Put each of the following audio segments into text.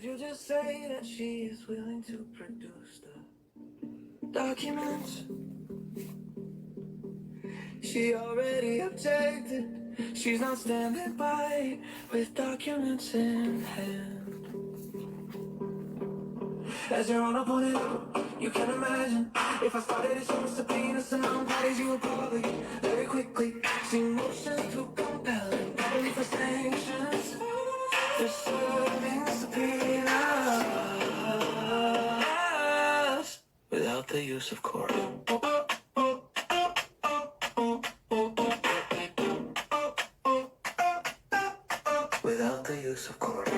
Did you just say that she is willing to produce the documents? She already objected. She's not standing by with documents in hand. As your own opponent, you can imagine if I started issuing subpoenas to non-parties, you would probably very quickly see motions to compel and probably for sanctions for serving subpoenas without the use of court. Without the use of court.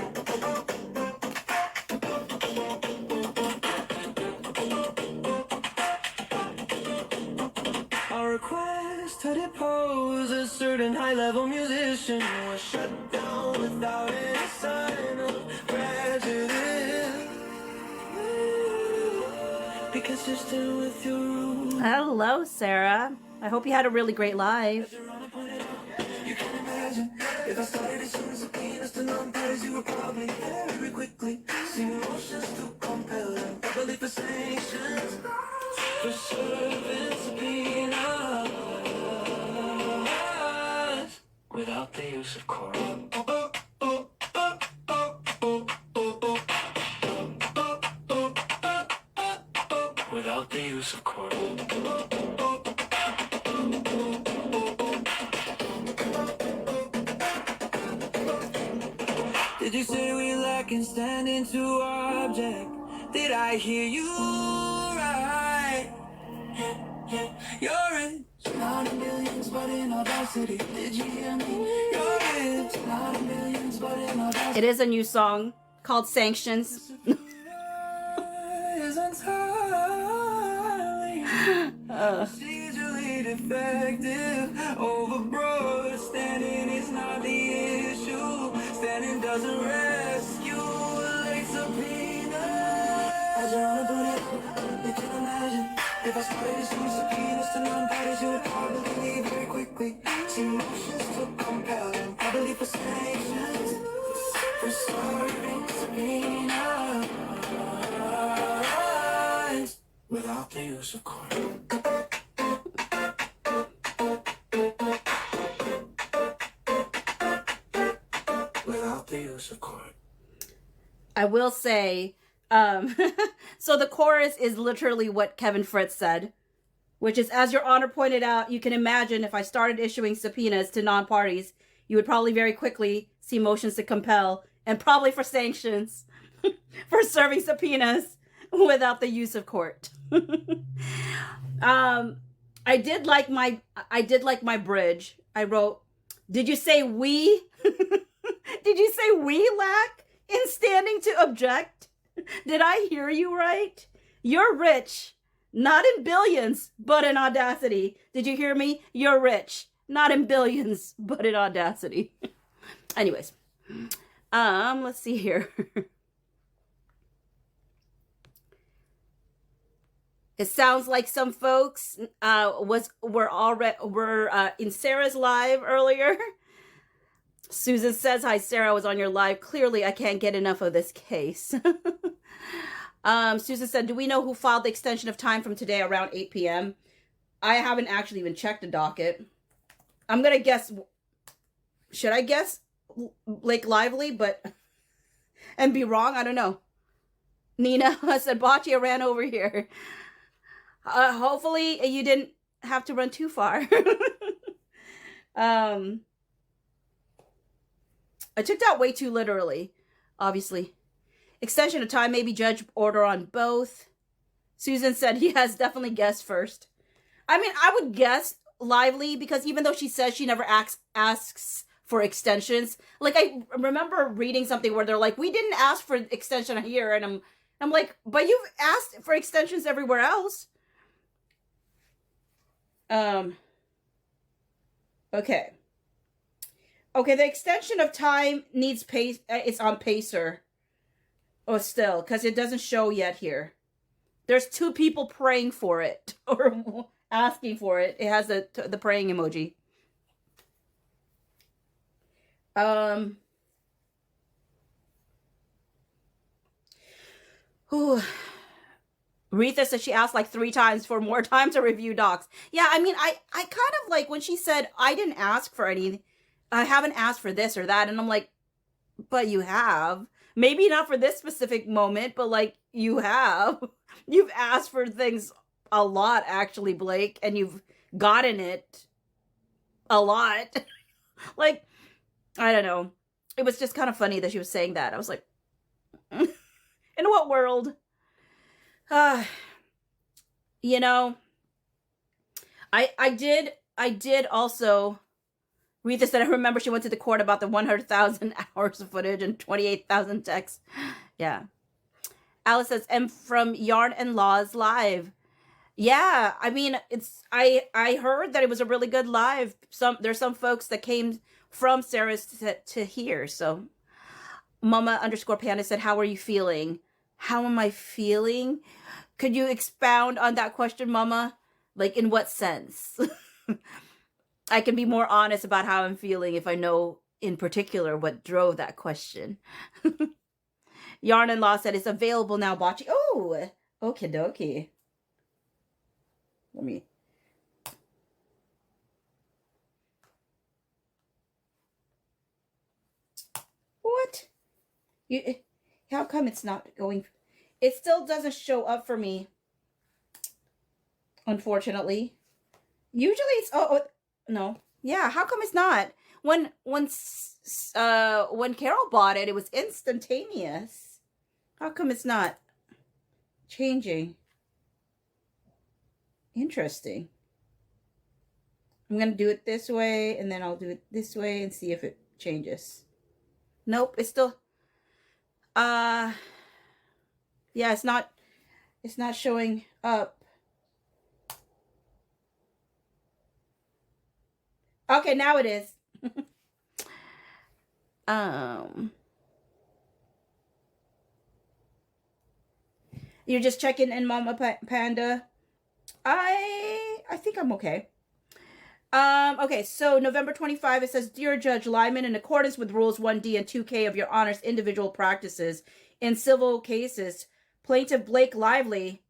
Our request to depose a certain high-level musician was shut down without any sign of prejudice. Be consistent with your rules. Hello, Sarah. I hope you had a really great live. You can imagine if I started issuing subpoenas to non-parties, you would probably very quickly see motions to compel and probably for sanctions for serving subpoenas without the use of court. Without the use of court. Did you say we lack in standing to object? Did I hear you right? You're rich, not in millions, but in audacity. Did you hear me? You're rich, not in millions, but in audacity. It is a new song called Sanctions. Is entirely procedurally defective. Overbroad standing is not the issue. Standing doesn't rescue a late subpoena. As your honor put it, you can imagine if I started issuing subpoenas to non-parties, you would probably very quickly see motions to compel and probably for sanctions for serving subpoenas without the use of court. Without the use of court. I will say, so the chorus is literally what Kevin Fritz said, which is, as your honor pointed out, you can imagine if I started issuing subpoenas to non-parties, you would probably very quickly see motions to compel and probably for sanctions for serving subpoenas without the use of court. I did like my bridge. I wrote, did you say we? Did you say we lack in standing to object? Did I hear you right? You're rich, not in billions, but in audacity. Did you hear me? You're rich, not in billions, but in audacity. Anyways, let's see here. It sounds like some folks were in Sarah's live earlier. Susan says, hi, Sarah, I was on your live. Clearly, I can't get enough of this case. Susan said, do we know who filed the extension of time from today around 8 p.m.? I haven't actually even checked the docket. I'm going to guess. Should I guess Blake Lively, and be wrong? I don't know. Nina said, Boccia ran over here. Hopefully you didn't have to run too far. I took that way too literally, obviously. Extension of time, maybe judge order on both. Susan said, yes, definitely guess first. I mean, I would guess Lively because even though she says she never asks for extensions, like I remember reading something where they're like, we didn't ask for extension here, and I'm like, but you've asked for extensions everywhere else. Okay. Okay, the extension of time needs pace. It's on Pacer. Oh, still, because it doesn't show yet here. There's 2 people praying for it or asking for it. It has the praying emoji. Ooh. Retha said she asked like 3 times for more time to review docs. Yeah, I mean, I kind of like when she said, I didn't ask for anything. I haven't asked for this or that. And I'm like, but you have. Maybe not for this specific moment, but like you have. You've asked for things a lot, actually, Blake, and you've gotten it a lot. Like, I don't know. It was just kind of funny that she was saying that. I was like, in what world? Uh, you know, I did also read this, that I remember she went to the court about the 100,000 hours of footage and 28,000 texts. Yeah. Alice says, and from Yarn and Laws Live. Yeah, I mean, I heard that it was a really good live. There's some folks that came from Sarah's to here. So Mama_Panda said, how are you feeling? How am I feeling? Could you expound on that question, Mama? Like, in what sense? I can be more honest about how I'm feeling if I know in particular what drove that question. Yarn and Law said it's available now, Bocce. Oh, okie dokie. Let me. What? How come it's not going? It still doesn't show up for me. Unfortunately. Usually it's no. Yeah, how come it's not? When Carol bought it, it was instantaneous. How come it's not changing? Interesting. I'm going to do it this way, and then I'll do it this way and see if it changes. Nope, it's still yeah, it's not showing up. Okay, now it is. You're just checking in, Mama Panda. I think I'm okay. Okay, so November 25, it says, Dear Judge Lyman, in accordance with Rules 1D and 2K of Your Honor's individual practices in civil cases, Plaintiff Blake Lively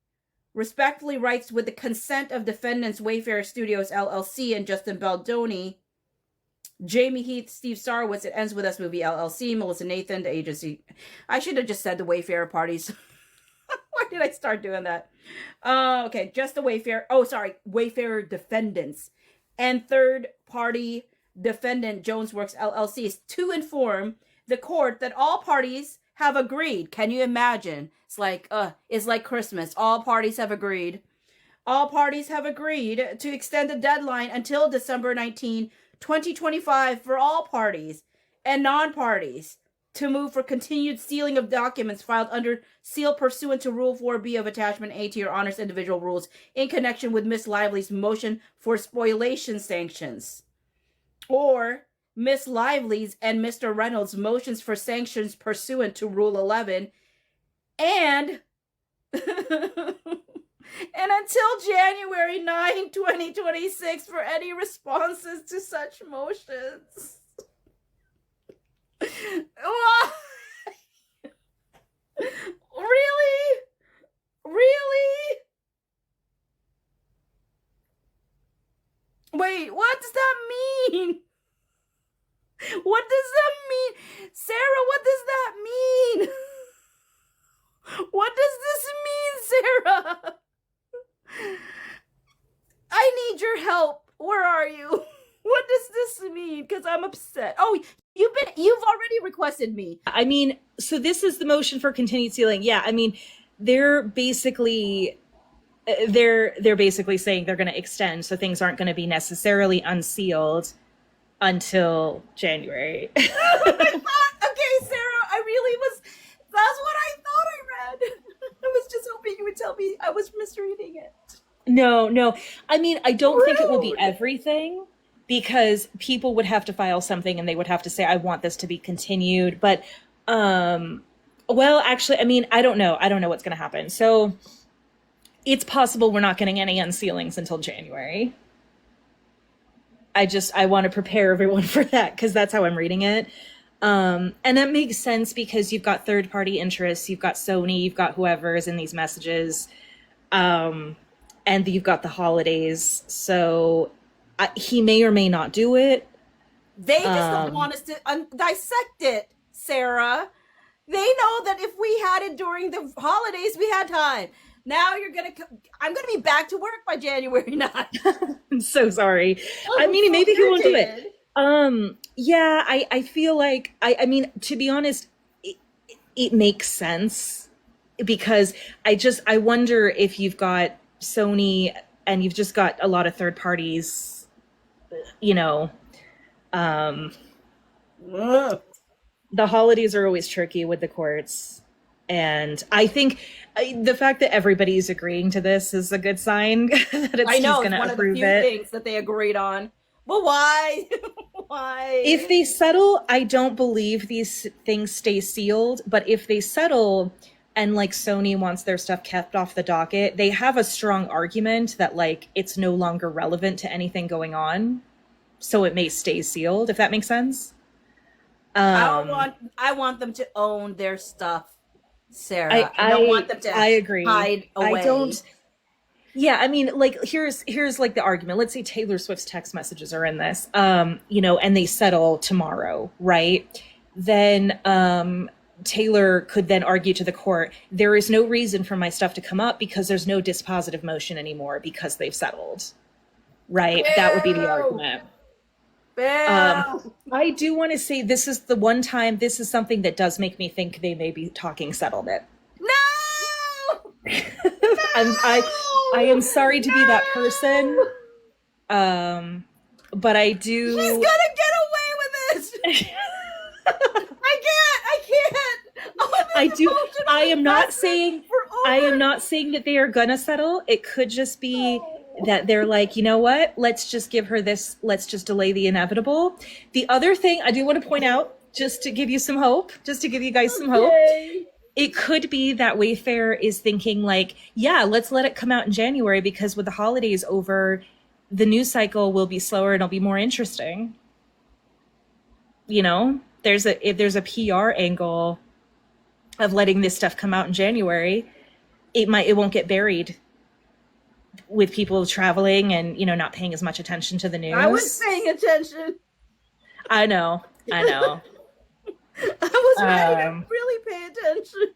respectfully writes, with the consent of defendants Wayfarer Studios, LLC, and Justin Baldoni, Jamie Heath, Steve Sarwitz, It Ends With Us Movie, LLC, Melissa Nathan, the agency. I should have just said the Wayfarer parties. Why did I start doing that? Okay, just the Wayfarer. Oh, sorry, Wayfarer defendants and third-party defendant Jonesworks LLC is to inform the court that all parties have agreed. Can you imagine? It's like Christmas. All parties have agreed. All parties have agreed to extend the deadline until December 19, 2025 for all parties and non-parties to move for continued sealing of documents filed under seal pursuant to Rule 4B of Attachment A to Your Honor's individual rules in connection with Miss Lively's motion for spoliation sanctions, or Miss Lively's and Mr. Reynolds' motions for sanctions pursuant to Rule 11, and and until January 9, 2026 for any responses to such motions. Why? Really? Really? Wait, what does that mean? What does that mean? Sarah, what does that mean? What does this mean, Sarah? I need your help. Where are you? What does this mean? Because I'm upset. Oh, you've already requested me. I mean, so this is the motion for continued sealing. Yeah, I mean, they're basically saying they're going to extend, so things aren't going to be necessarily unsealed until January. Okay, Sarah, I really was. That's what I thought I read. I was just hoping you would tell me I was misreading it. No. I mean, I don't think it will be everything, because people would have to file something and they would have to say, I want this to be continued. But, well, actually, I mean, I don't know. I don't know what's going to happen. So it's possible we're not getting any unsealings until January. I want to prepare everyone for that, because that's how I'm reading it. And that makes sense because you've got third party interests, you've got Sony, you've got whoever is in these messages, and you've got the holidays. So he may or may not do it. They just don't want us to dissect it, Sarah. They know that if we had it during the holidays, we had time. Now I'm gonna be back to work by January 9th. I'm so sorry. I mean, maybe he won't do it. Yeah, I feel like, I mean, to be honest, it makes sense because I wonder if you've got Sony and you've just got a lot of third parties, you know, the holidays are always tricky with the courts. And I think the fact that everybody's agreeing to this is a good sign that I know he's going it's to one of the approve few it. things that they agreed on. But why? Why? If they settle, I don't believe these things stay sealed. But if they settle and like Sony wants their stuff kept off the docket, they have a strong argument that like it's no longer relevant to anything going on. So it may stay sealed, if that makes sense. I want them to own their stuff, Sarah. I don't want them to I agree. hide away. I don't. Yeah, I mean, like here's like the argument. Let's say Taylor Swift's text messages are in this, you know, and they settle tomorrow, right? Then Taylor could then argue to the court, there is no reason for my stuff to come up because there's no dispositive motion anymore because they've settled, right? Ew. That would be the argument. I do want to say this is the one time, this is something that does make me think they may be talking settlement. No! I am sorry to be that person, but I do. She's gonna get away with it. I can't. Oh, I do. I am not saying that they are gonna settle. It could just be that they're like, you know what? Let's just give her this. Let's just delay the inevitable. The other thing I do want to point out, just to give you some hope, just to give you guys some hope. It could be that Wayfair is thinking like, yeah, let's let it come out in January because with the holidays over, the news cycle will be slower and it'll be more interesting. You know, if there's a PR angle of letting this stuff come out in January, it won't get buried with people traveling and, you know, not paying as much attention to the news. I was paying attention. I know. I was ready to really pay attention.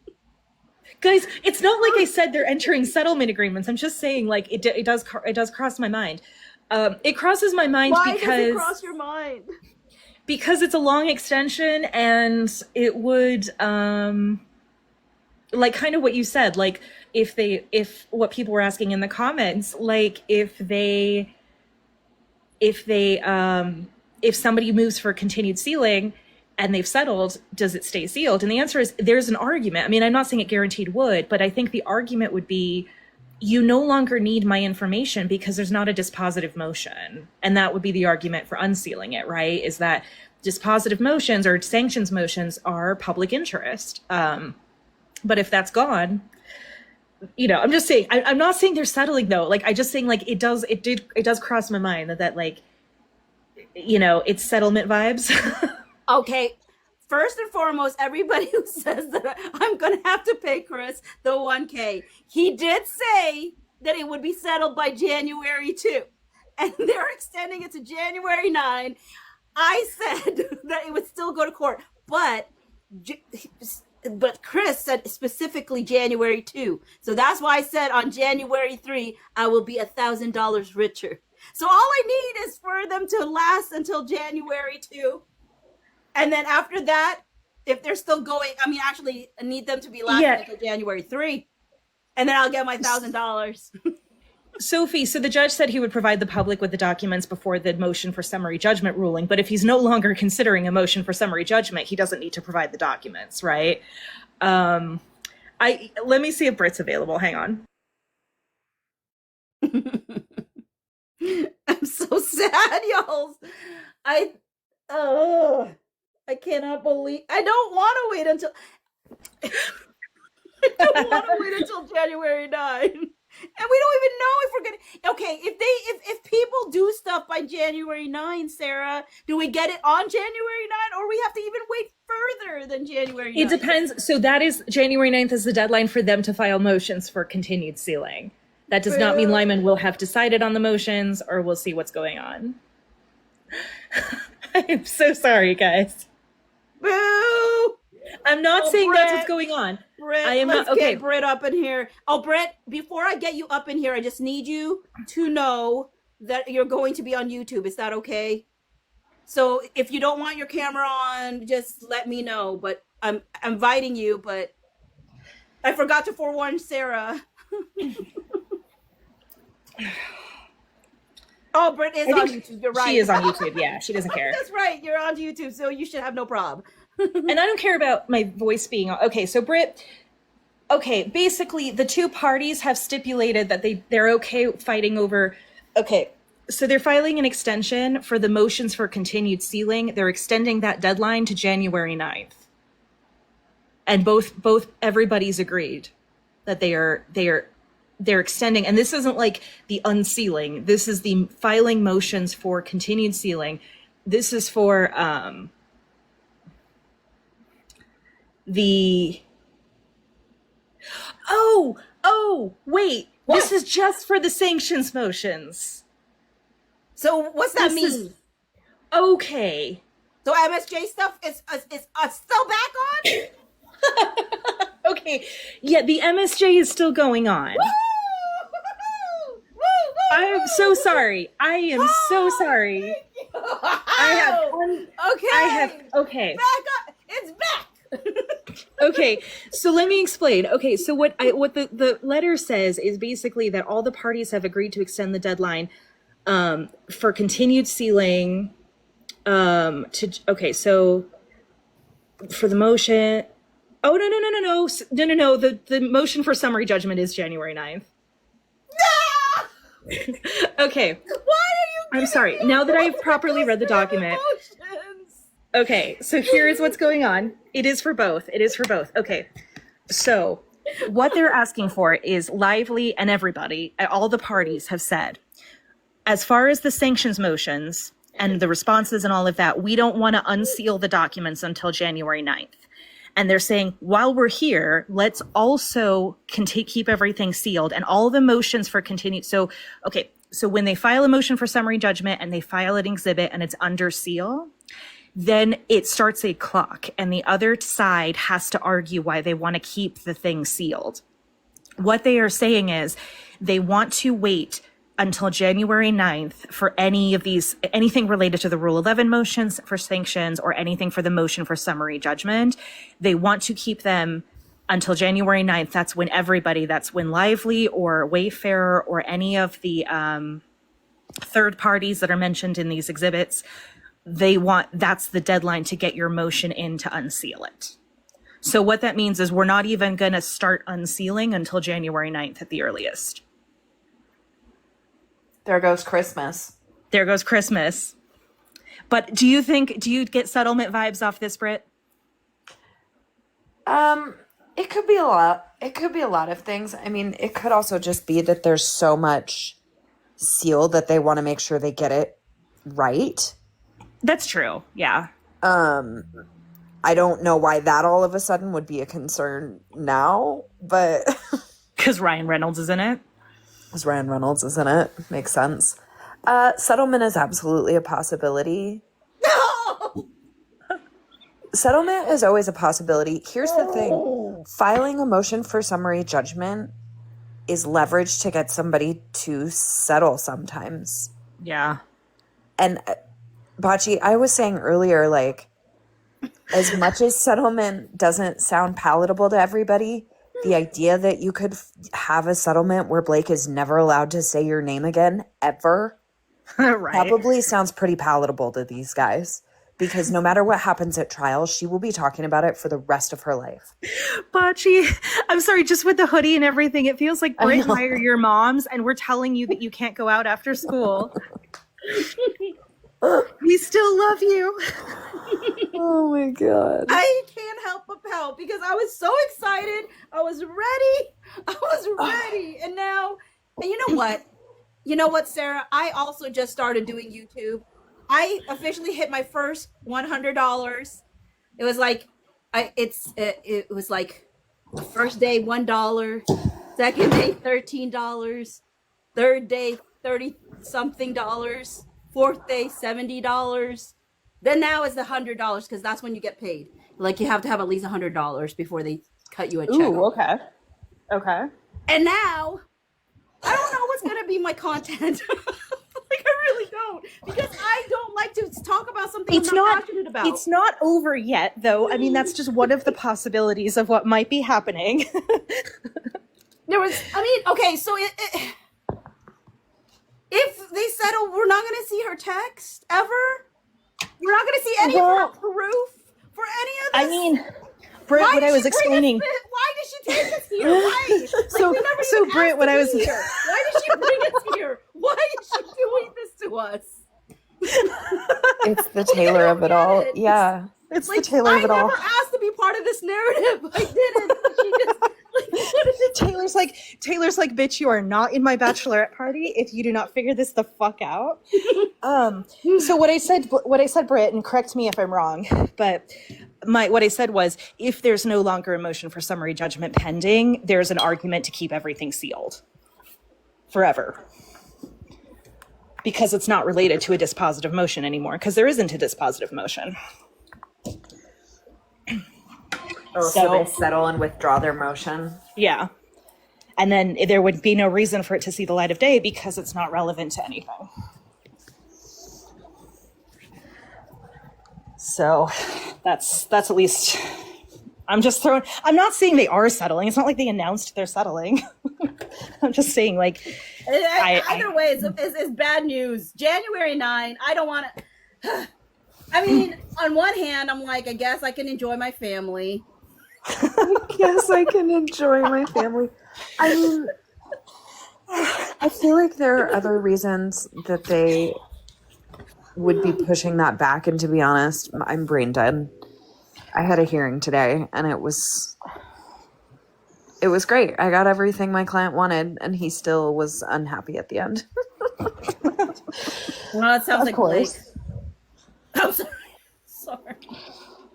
Guys, it's not like I said they're entering settlement agreements. I'm just saying, like, it does cross my mind. It crosses my mind Why does it cross your mind? Because it's a long extension and it would, like kind of what you said, like if what people were asking in the comments, like if somebody moves for continued sealing, and they've settled, does it stay sealed? And the answer is there's an argument. I mean, I'm not saying it guaranteed would, but I think the argument would be you no longer need my information because there's not a dispositive motion. And that would be the argument for unsealing it, right? Is that dispositive motions or sanctions motions are public interest. But if that's gone, you know, I'm just saying, I'm not saying they're settling though. Like, I just saying like it does cross my mind that like, you know, it's settlement vibes. Okay, first and foremost, everybody who says that I'm going to have to pay Chris the $1K, he did say that it would be settled by January 2. And they're extending it to January 9. I said that it would still go to court, but Chris said specifically January 2. So that's why I said on January 3, I will be $1,000 richer. So all I need is for them to last until January 2. And then after that, if they're still going, I mean, actually, I need them to be lasting until January 3. And then I'll get my $1,000. Sophie, so the judge said he would provide the public with the documents before the motion for summary judgment ruling. But if he's no longer considering a motion for summary judgment, he doesn't need to provide the documents, right? Let me see if Britt's available. Hang on. I'm so sad, y'all. I cannot believe. I don't want to wait until January 9. And we don't even know if we're gonna. Okay, if people do stuff by January 9th, Sarah, do we get it on January 9th, or we have to even wait further than January 9th? It depends. So that is January 9th is the deadline for them to file motions for continued sealing. That does not mean Lyman will have decided on the motions, or we'll see what's going on. I'm so sorry, guys. Boo! I'm not saying Brett, that's what's going on. Brett, I am let's not okay. get Brett up in here. Oh, Brett, before I get you up in here, I just need you to know that you're going to be on YouTube. Is that okay? So if you don't want your camera on, just let me know. But I'm inviting you, but I forgot to forewarn Sarah. Oh, Brett is on YouTube. You're right. She is on YouTube. Yeah, she doesn't care. That's right. You're on YouTube, so you should have no problem. And I don't care about my voice being okay. So Britt, okay, basically the two parties have stipulated that they're okay fighting over. Okay, so they're filing an extension for the motions for continued sealing. They're extending that deadline to January 9th. And both everybody's agreed that they're extending, and this isn't like the unsealing. This is the filing motions for continued sealing. This is for wait, what? This is just for the sanctions motions. So what's that mean? Okay. So MSJ stuff is still back on? Okay. Yeah, the MSJ is still going on. I am so sorry. I am so sorry. Okay. Back up. It's back. Okay, so let me explain. Okay, so what the letter says is basically that all the parties have agreed to extend the deadline for continued sealing so for the motion. Oh, no. The motion for summary judgment is January 9th. No! Okay. Why are you I'm sorry. Now that I've properly read the document. Okay, so here is what's going on. It is for both. Okay. So what they're asking for is Lively and everybody, all the parties have said, as far as the sanctions motions and the responses and all of that, we don't want to unseal the documents until January 9th. And they're saying, while we're here, let's also keep everything sealed and all the motions for continued. So when they file a motion for summary judgment and they file an exhibit and it's under seal, then it starts a clock and the other side has to argue why they want to keep the thing sealed. What they are saying is they want to wait until January 9th for anything related to the Rule 11 motions for sanctions or anything for the motion for summary judgment. They want to keep them until January 9th. That's when Lively or Wayfarer or any of the third parties that are mentioned in these exhibits, that's the deadline to get your motion in to unseal it. So what that means is we're not even going to start unsealing until January 9th at the earliest. There goes Christmas. But do you get settlement vibes off this, Britt? It could be a lot. It could be a lot of things. I mean, it could also just be that there's so much seal that they want to make sure they get it right. That's true. Yeah. I don't know why that all of a sudden would be a concern now, but because Ryan Reynolds is in it. Makes sense. Settlement is absolutely a possibility. No! Settlement is always a possibility. Here's the thing. Filing a motion for summary judgment is leverage to get somebody to settle sometimes. Yeah. And Bachi, I was saying earlier, like, as much as settlement doesn't sound palatable to everybody, the idea that you could have a settlement where Blake is never allowed to say your name again, ever, right. probably sounds pretty palatable to these guys. Because no matter what happens at trial, she will be talking about it for the rest of her life. Bachi, I'm sorry, just with the hoodie and everything, it feels like Britt and I are your moms, and we're telling you that you can't go out after school. We still love you. Oh my God. I can't help but pout because I was so excited. I was ready. I was ready. And now, and you know what? You know what, Sarah? I also just started doing YouTube. I officially hit my first $100. It was like, it was like first day $1, second day $13, third day 30 something dollars, fourth day $70. Then now it's $100 because that's when you get paid. Like you have to have at least $100 before they cut you a check. Ooh, okay. Okay. And now I don't know what's gonna be my content. Like I really don't, because I don't like to talk about something I'm not passionate about. It's not over yet, though. I mean, that's just one of the possibilities of what might be happening. There was, I mean, okay, so if they said, "Oh, we're not gonna see her text ever," we're not gonna see any of her proof for any of this. I mean, Britt, what I was explaining. Why did she take us here? Why? So Britt, what I was. Here. Why did she bring us here? Why is she doing this to us? It's the Taylor of it all. Yeah. It's like, the Taylor of it all. I never asked to be part of this narrative. I didn't. She just, like, what is it? Taylor's like, bitch, you are not in my bachelorette party if you do not figure this the fuck out. So what I said, Britt, and correct me if I'm wrong, but what I said was, if there's no longer a motion for summary judgment pending, there's an argument to keep everything sealed forever. Because it's not related to a dispositive motion anymore, because there isn't a dispositive motion. Oh, so they settle and withdraw their motion? Yeah. And then there would be no reason for it to see the light of day because it's not relevant to anything. So that's at least, I'm not saying they are settling. It's not like they announced they're settling. I'm just saying, like, either way, it's bad news. January 9, I don't want to. I mean, on one hand, I'm like, I guess I can enjoy my family. Yes, I can enjoy my family. I mean, I feel like there are other reasons that they would be pushing that back. And to be honest, I'm brain dead. I had a hearing today, and it was great. I got everything my client wanted, and he still was unhappy at the end. Well, it sounds like Blake. I'm sorry.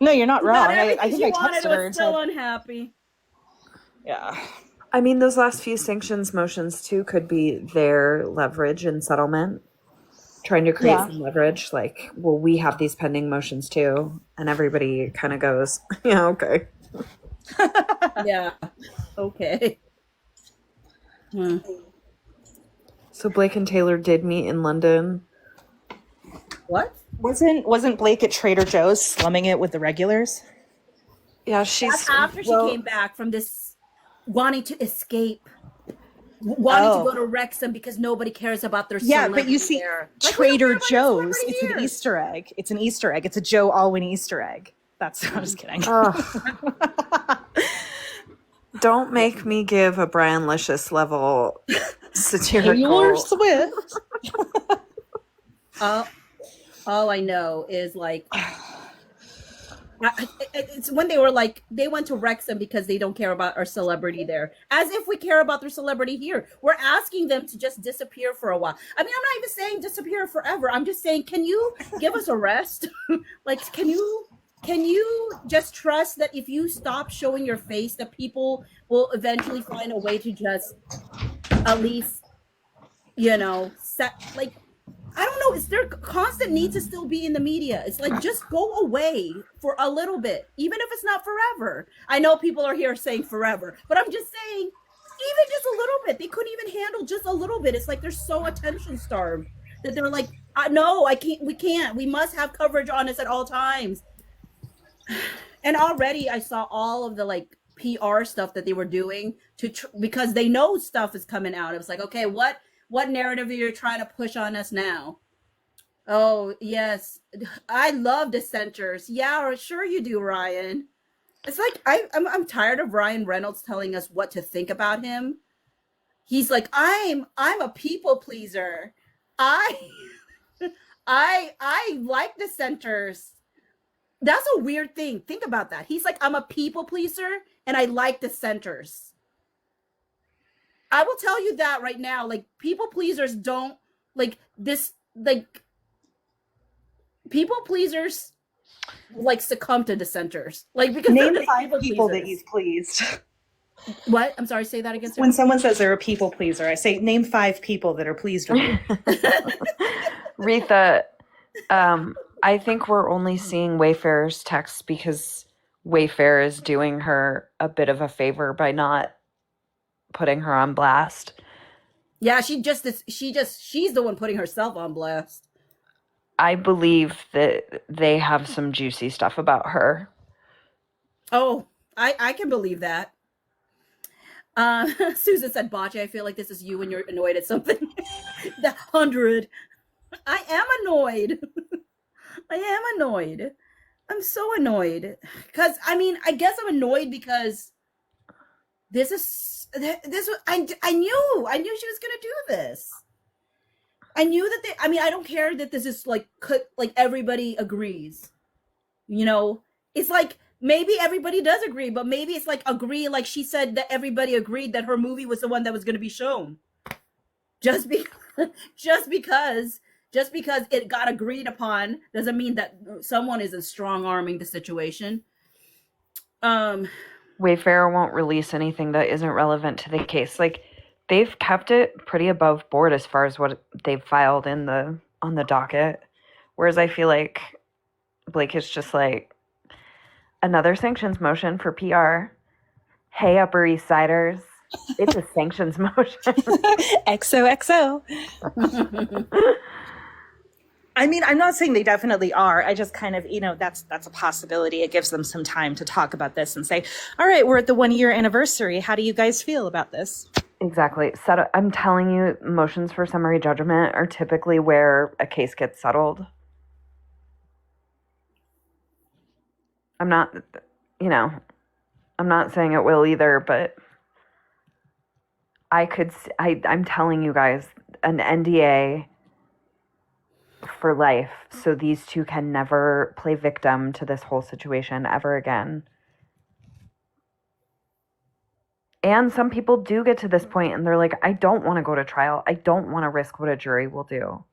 No, you're not wrong. I think I wanted texted her was still unhappy. Yeah. I mean, those last few sanctions motions too could be their leverage in settlement, trying to create some leverage. Like, well, we have these pending motions too, and everybody kind of goes, "Yeah, okay." Yeah. Okay. So Blake and Taylor did meet in London. What? Wasn't Blake at Trader Joe's slumming it with the regulars? Yeah, That's after she came back from this wanting to escape, wanting to go to Wrexham because nobody cares about their celebrity. Yeah, but you see, Trader Joe's, it's an Easter egg. It's an Easter egg. It's a Joe Alwyn Easter egg. I'm just kidding. Don't make me give a Brian Licious level satirical. Taylor Swift. All I know is like, it's when they were like, they went to Wrexham because they don't care about our celebrity there. As if we care about their celebrity here. We're asking them to just disappear for a while. I mean, I'm not even saying disappear forever. I'm just saying, can you give us a rest? Like, can you just trust that if you stop showing your face, that people will eventually find a way to just at least, like, I don't know. Is there constant need to still be in the media? It's like, just go away for a little bit, even if it's not forever. I know people are here saying forever, but I'm just saying, even just a little bit. They couldn't even handle just a little bit. It's like they're so attention starved that they're like, no, I can't. We can't. We must have coverage on us at all times. And already I saw all of the like PR stuff that they were doing because they know stuff is coming out. It was like, okay, what narrative are you trying to push on us now? Oh, yes. I love dissenters. Yeah, sure you do, Ryan. It's like, I'm tired of Ryan Reynolds telling us what to think about him. He's like, I'm a people pleaser. I like dissenters. That's a weird thing. Think about that. He's like, I'm a people pleaser and I like dissenters. I will tell you that right now. Like, people pleasers don't like this. Like, people pleasers like succumb to dissenters. Like, because Name they're 5 people people that pleasers. you've pleased. What? I'm sorry. Say that again. When Sarah. someone says they're a people pleaser, I say name 5 people that are pleased with you. Retha, I think we're only seeing Wayfarer's texts because Wayfarer is doing her a bit of a favor by not putting her on blast. Yeah, she's the one putting herself on blast. I believe that they have some juicy stuff about her. Oh, I can believe that. Susan said, Bocce, I feel like this is you when you're annoyed at something. The 100. I am annoyed. I am annoyed. I'm so annoyed. Because, I mean, I guess I'm annoyed because this I knew she was going to do this. I knew that I don't care that this is like everybody agrees. You know, it's like, maybe everybody does agree, but maybe it's like agree, like she said that everybody agreed that her movie was the one that was going to be shown. Just because it got agreed upon doesn't mean that someone isn't strong arming the situation. Wayfarer won't release anything that isn't relevant to the case. Like, they've kept it pretty above board as far as what they've filed on the docket. Whereas I feel like Blake is just like, another sanctions motion for PR. Hey, Upper East Siders. It's a sanctions motion. XOXO. I mean, I'm not saying they definitely are. I just kind of, that's a possibility. It gives them some time to talk about this and say, all right, we're at the 1-year anniversary. How do you guys feel about this? Exactly. I'm telling you, motions for summary judgment are typically where a case gets settled. I'm not saying it will either, but I'm telling you guys, an NDA for life, so these two can never play victim to this whole situation ever again. And some people do get to this point and they're like, I don't want to go to trial. I don't want to risk what a jury will do.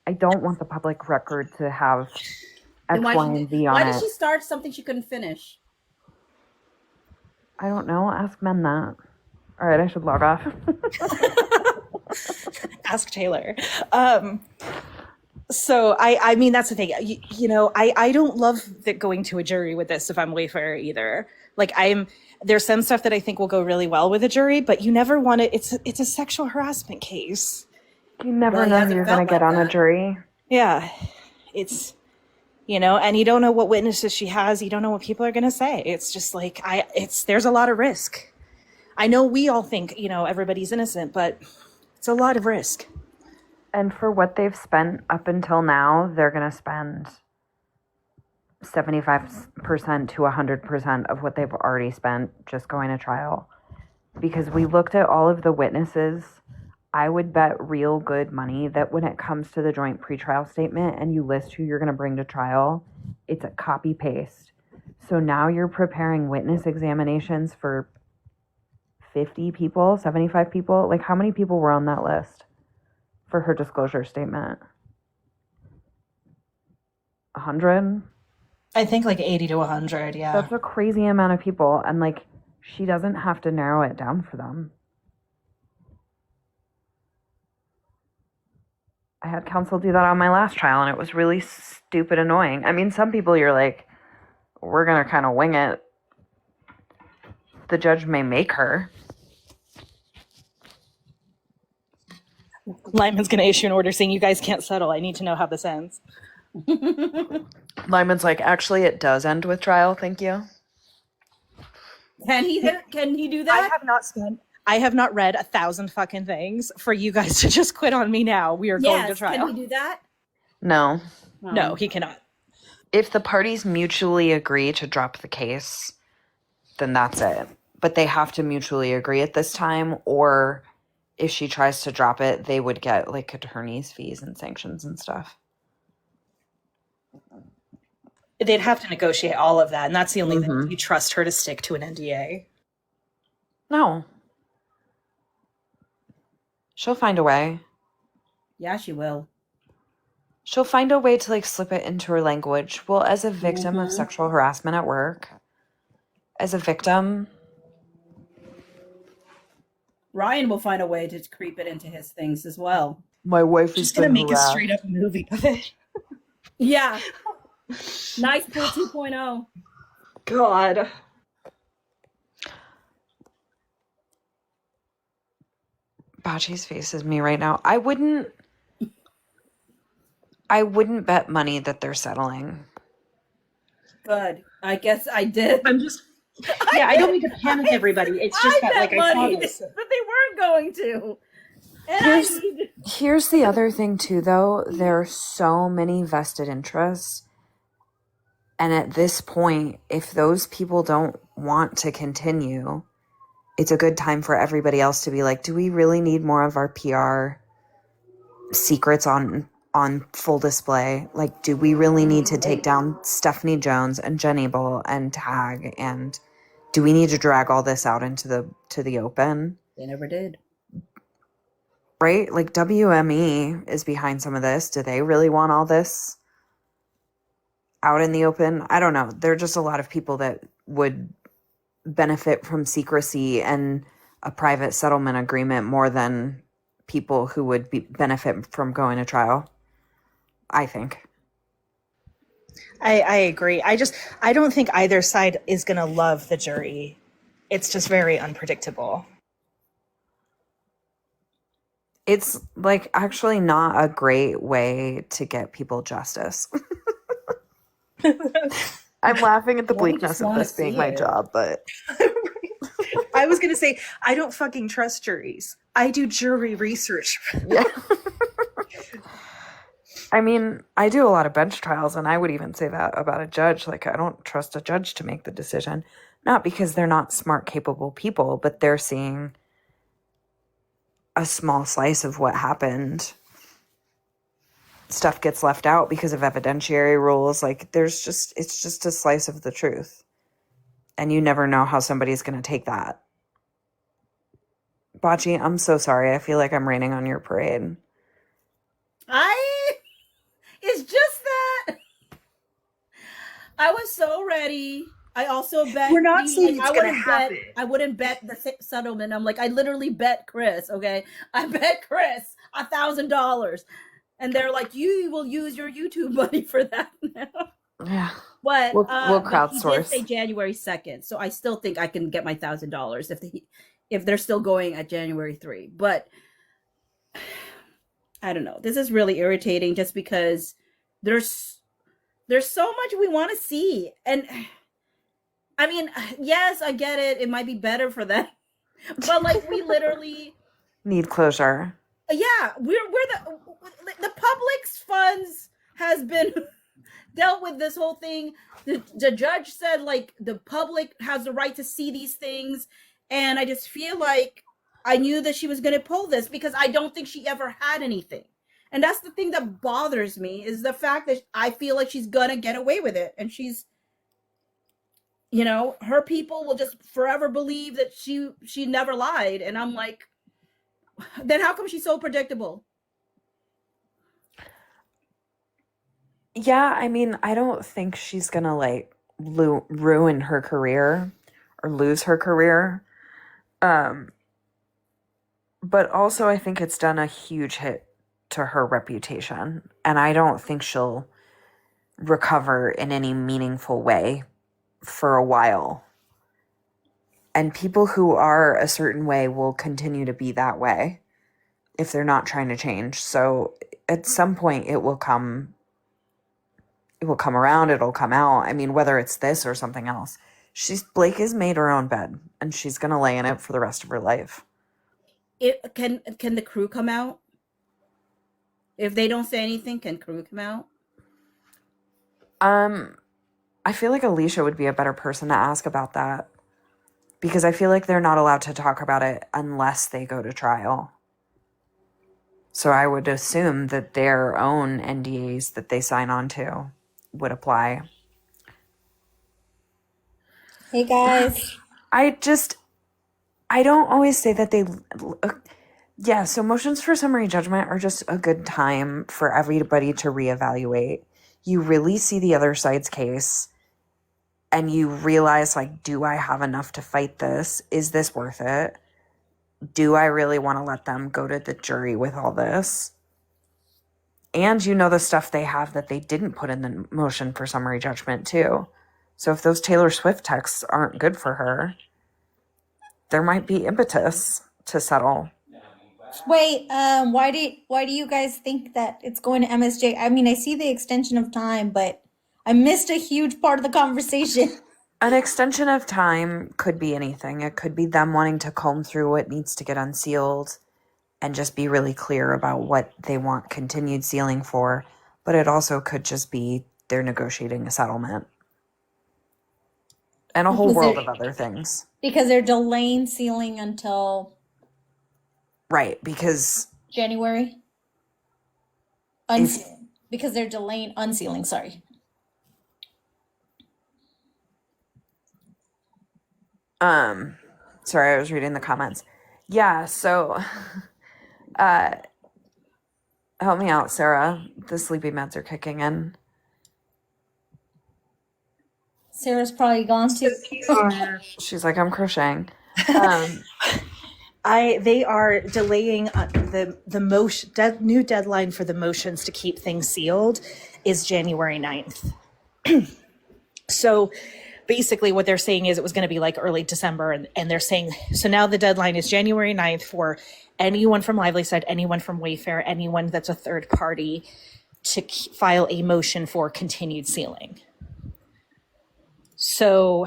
I don't want the public record to have X, Y, and Z on it. Why did she start something she couldn't finish? I don't know. Ask men that. All right, I should log off. Ask Taylor. So I mean, that's the thing. I don't love that going to a jury with this if I'm Wayfarer either. Like, there's some stuff that I think will go really well with a jury, but you never want to. It's a sexual harassment case. You never know who you're going to get on a jury. Yeah, it's and you don't know what witnesses she has. You don't know what people are going to say. It's just like there's a lot of risk. I know we all think everybody's innocent, but it's a lot of risk. And for what they've spent up until now, they're going to spend 75% to 100% of what they've already spent just going to trial. Because we looked at all of the witnesses. I would bet real good money that when it comes to the joint pretrial statement and you list who you're going to bring to trial, it's a copy paste. So now you're preparing witness examinations for 50 people, 75 people. Like, how many people were on that list for her disclosure statement? 100? I think like 80 to 100, yeah. That's a crazy amount of people. And like, she doesn't have to narrow it down for them. I had counsel do that on my last trial, and it was really stupid annoying. I mean, some people you're like, we're going to kind of wing it. The judge may make her. Lyman's going to issue an order saying you guys can't settle. I need to know how this ends. Lyman's like, actually, it does end with trial. Thank you. Can he do that? I have not read 1,000 fucking things for you guys to just quit on me now. We are going to trial. Can he do that? No. No, he cannot. If the parties mutually agree to drop the case, then that's it. But they have to mutually agree at this time, or if she tries to drop it, they would get like attorney's fees and sanctions and stuff. They'd have to negotiate all of that, and that's the only thing. You trust her to stick to an NDA? No. She'll find a way. Yeah, she will. She'll find a way to like slip it into her language. Well, as a victim of Mhm. sexual harassment at work, as a victim, Ryan will find a way to creep it into his things as well. my wife has She's gonna been make a harassed. straight up movie of it. Yeah. Nice Pool 2.0. God. Bachi's face is me right now. I wouldn't bet money that they're settling. Good. I guess I did. I'm just yeah, I don't mean to panic everybody. It's just that bet like I saw money this. that they weren't going to. And Here's I need here's the other thing too though. There are so many vested interests. And at this point, if those people don't want to continue, it's a good time for everybody else to be like, do we really need more of our PR secrets on full display? Like, do we really need to take down Stephanie Jones and Jen Abel and Tag? And do we need to drag all this out into the open? They never did. Right? Like WME is behind some of this. Do they really want all this out in the open? I don't know. There are just a lot of people that would benefit from secrecy and a private settlement agreement more than people who would benefit from going to trial, I think. I agree. I don't think either side is gonna love the jury. It's just very unpredictable. It's like actually not a great way to get people justice. I'm laughing at the Well, we bleakness just of wanna this being see my it. job, but I was gonna say I don't fucking trust juries. I do jury research. yeah. I mean, I do a lot of bench trials, and I would even say that about a judge. Like, I don't trust a judge to make the decision. Not because they're not smart, capable people, but they're seeing a small slice of what happened. Stuff gets left out because of evidentiary rules. Like, it's just a slice of the truth. And you never know how somebody's going to take that. Bachi, I'm so sorry. I feel like I'm raining on your parade. It's just that I was so ready. I also bet We're not saying it's gonna happen. I wouldn't bet the settlement. I'm like, I literally bet Chris. Okay, I bet Chris $1,000, and they're like, you will use your YouTube money for that now. Yeah. But We'll but he crowdsource. did say January 2nd, so I still think I can get my $1,000 if they're still going at January 3. But I don't know. This is really irritating just because there's so much we want to see. And I mean, yes, I get it. It might be better for them. But like we literally Need closure. yeah, we're the public's funds has been dealt with this whole thing. The judge said like the public has the right to see these things, and I just feel like I knew that she was going to pull this because I don't think she ever had anything. And that's the thing that bothers me is the fact that I feel like she's going to get away with it, and she's her people will just forever believe that she never lied, and I'm like, then how come she's so predictable? Yeah, I mean, I don't think she's gonna like ruin her career or lose her career. But also I think it's done a huge hit to her reputation, and I don't think she'll recover in any meaningful way for a while. And people who are a certain way will continue to be that way if they're not trying to change. So at some point it will come around, it'll come out. I mean, whether it's this or something else. Blake has made her own bed, and she's going to lay in it for the rest of her life. Can the crew come out? If they don't say anything, can crew come out? I feel like Alicia would be a better person to ask about that, because I feel like they're not allowed to talk about it unless they go to trial. So I would assume that their own NDAs that they sign on to would apply. Hey guys. I don't always say that Yeah, so motions for summary judgment are just a good time for everybody to reevaluate. You really see the other side's case and you realize, like, do I have enough to fight this? Is this worth it? Do I really want to let them go to the jury with all this? And you know the stuff they have that they didn't put in the motion for summary judgment, too. So if those Taylor Swift texts aren't good for her, there might be impetus to settle. Wait, why do you guys think that it's going to MSJ? I mean, I see the extension of time, but I missed a huge part of the conversation. An extension of time could be anything. It could be them wanting to comb through what needs to get unsealed and just be really clear about what they want continued sealing for. But it also could just be they're negotiating a settlement and a whole Because world they're- of other things. Because they're delaying sealing until Right, because January. Unsealing. Because they're delaying unsealing, sorry. sorry, I was reading the comments. Yeah, so help me out, Sarah. The sleepy meds are kicking in. Sarah's probably gone too. She's like, I'm crocheting. They are delaying the motion. New deadline for the motions to keep things sealed is January 9th. So basically what they're saying is it was going to be like early December, and they're saying, so now the deadline is January 9th for anyone from Lively-Side, anyone from Wayfair, anyone that's a third party to file a motion for continued sealing. So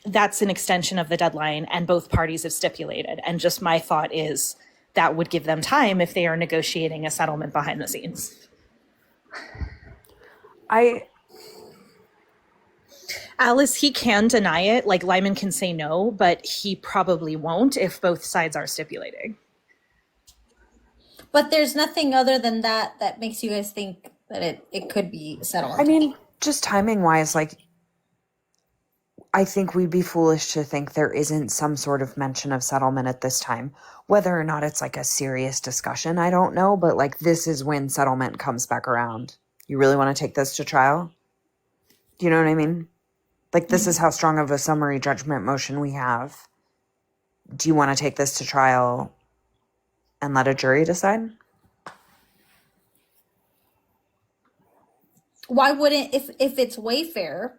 that's an extension of the deadline, and both parties have stipulated. And just my thought is that would give them time if they are negotiating a settlement behind the scenes. Alice, he can deny it. Like, Lyman can say no, but he probably won't if both sides are stipulating. But there's nothing other than that makes you guys think that it could be settled. I mean, just timing wise, like, I think we'd be foolish to think there isn't some sort of mention of settlement at this time. Whether or not it's like a serious discussion, I don't know, but like this is when settlement comes back around. You really want to take this to trial? Do you know what I mean? Like, this is how strong of a summary judgment motion we have. Do you want to take this to trial and let a jury decide? Why wouldn't, if it's Wayfair,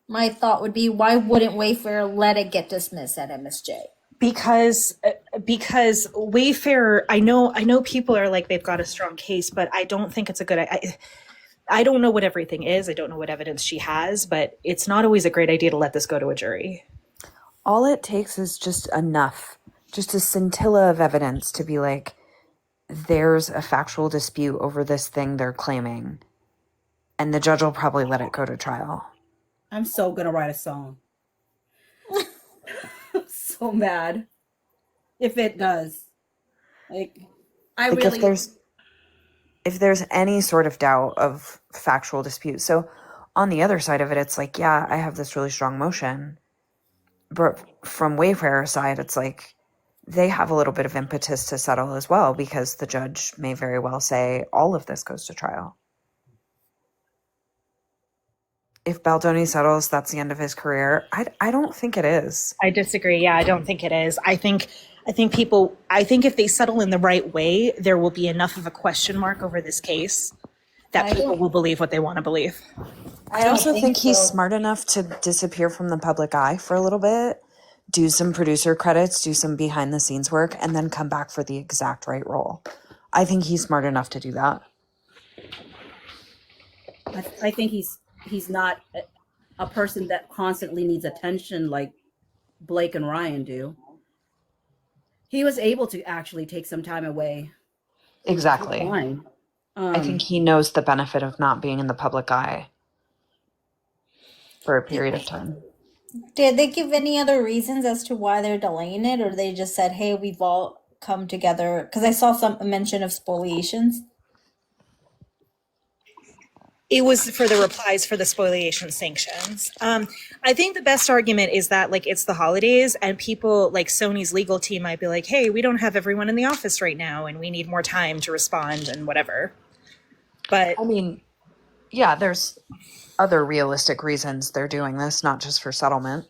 my thought would be, why wouldn't Wayfair let it get dismissed at MSJ? Because Wayfair, I know people are like they've got a strong case, but I don't think it's a good. I don't know what everything is. I don't know what evidence she has, but it's not always a great idea to let this go to a jury. All it takes is just enough, just a scintilla of evidence to be like, there's a factual dispute over this thing they're claiming, and the judge will probably let it go to trial. I'm so gonna write a song. I'm so mad if it does. Like, I Like, really. if there's any sort of doubt of factual dispute. So on the other side of it, it's like, yeah, I have this really strong motion. But from Wayfair's side, it's like they have a little bit of impetus to settle as well, because the judge may very well say all of this goes to trial. If Baldoni settles, that's the end of his career. I don't think it is. I disagree. Yeah, I don't think it is. I think if they settle in the right way, there will be enough of a question mark over this case that people will believe what they want to believe. I also think he's smart enough to disappear from the public eye for a little bit, do some producer credits, do some behind the scenes work, and then come back for the exact right role. I think he's smart enough to do that. I think he's not a person that constantly needs attention like Blake and Ryan do. He was able to actually take some time away. Exactly. Fine. I think he knows the benefit of not being in the public eye for a period of time. Did they give any other reasons as to why they're delaying it, or they just said, hey, we've all come together? Because I saw some mention of spoliations. It was for the replies for the spoliation sanctions. I think the best argument is that like it's the holidays and people like Sony's legal team might be like, hey, we don't have everyone in the office right now and we need more time to respond and whatever. But I mean, yeah, there's other realistic reasons they're doing this, not just for settlement.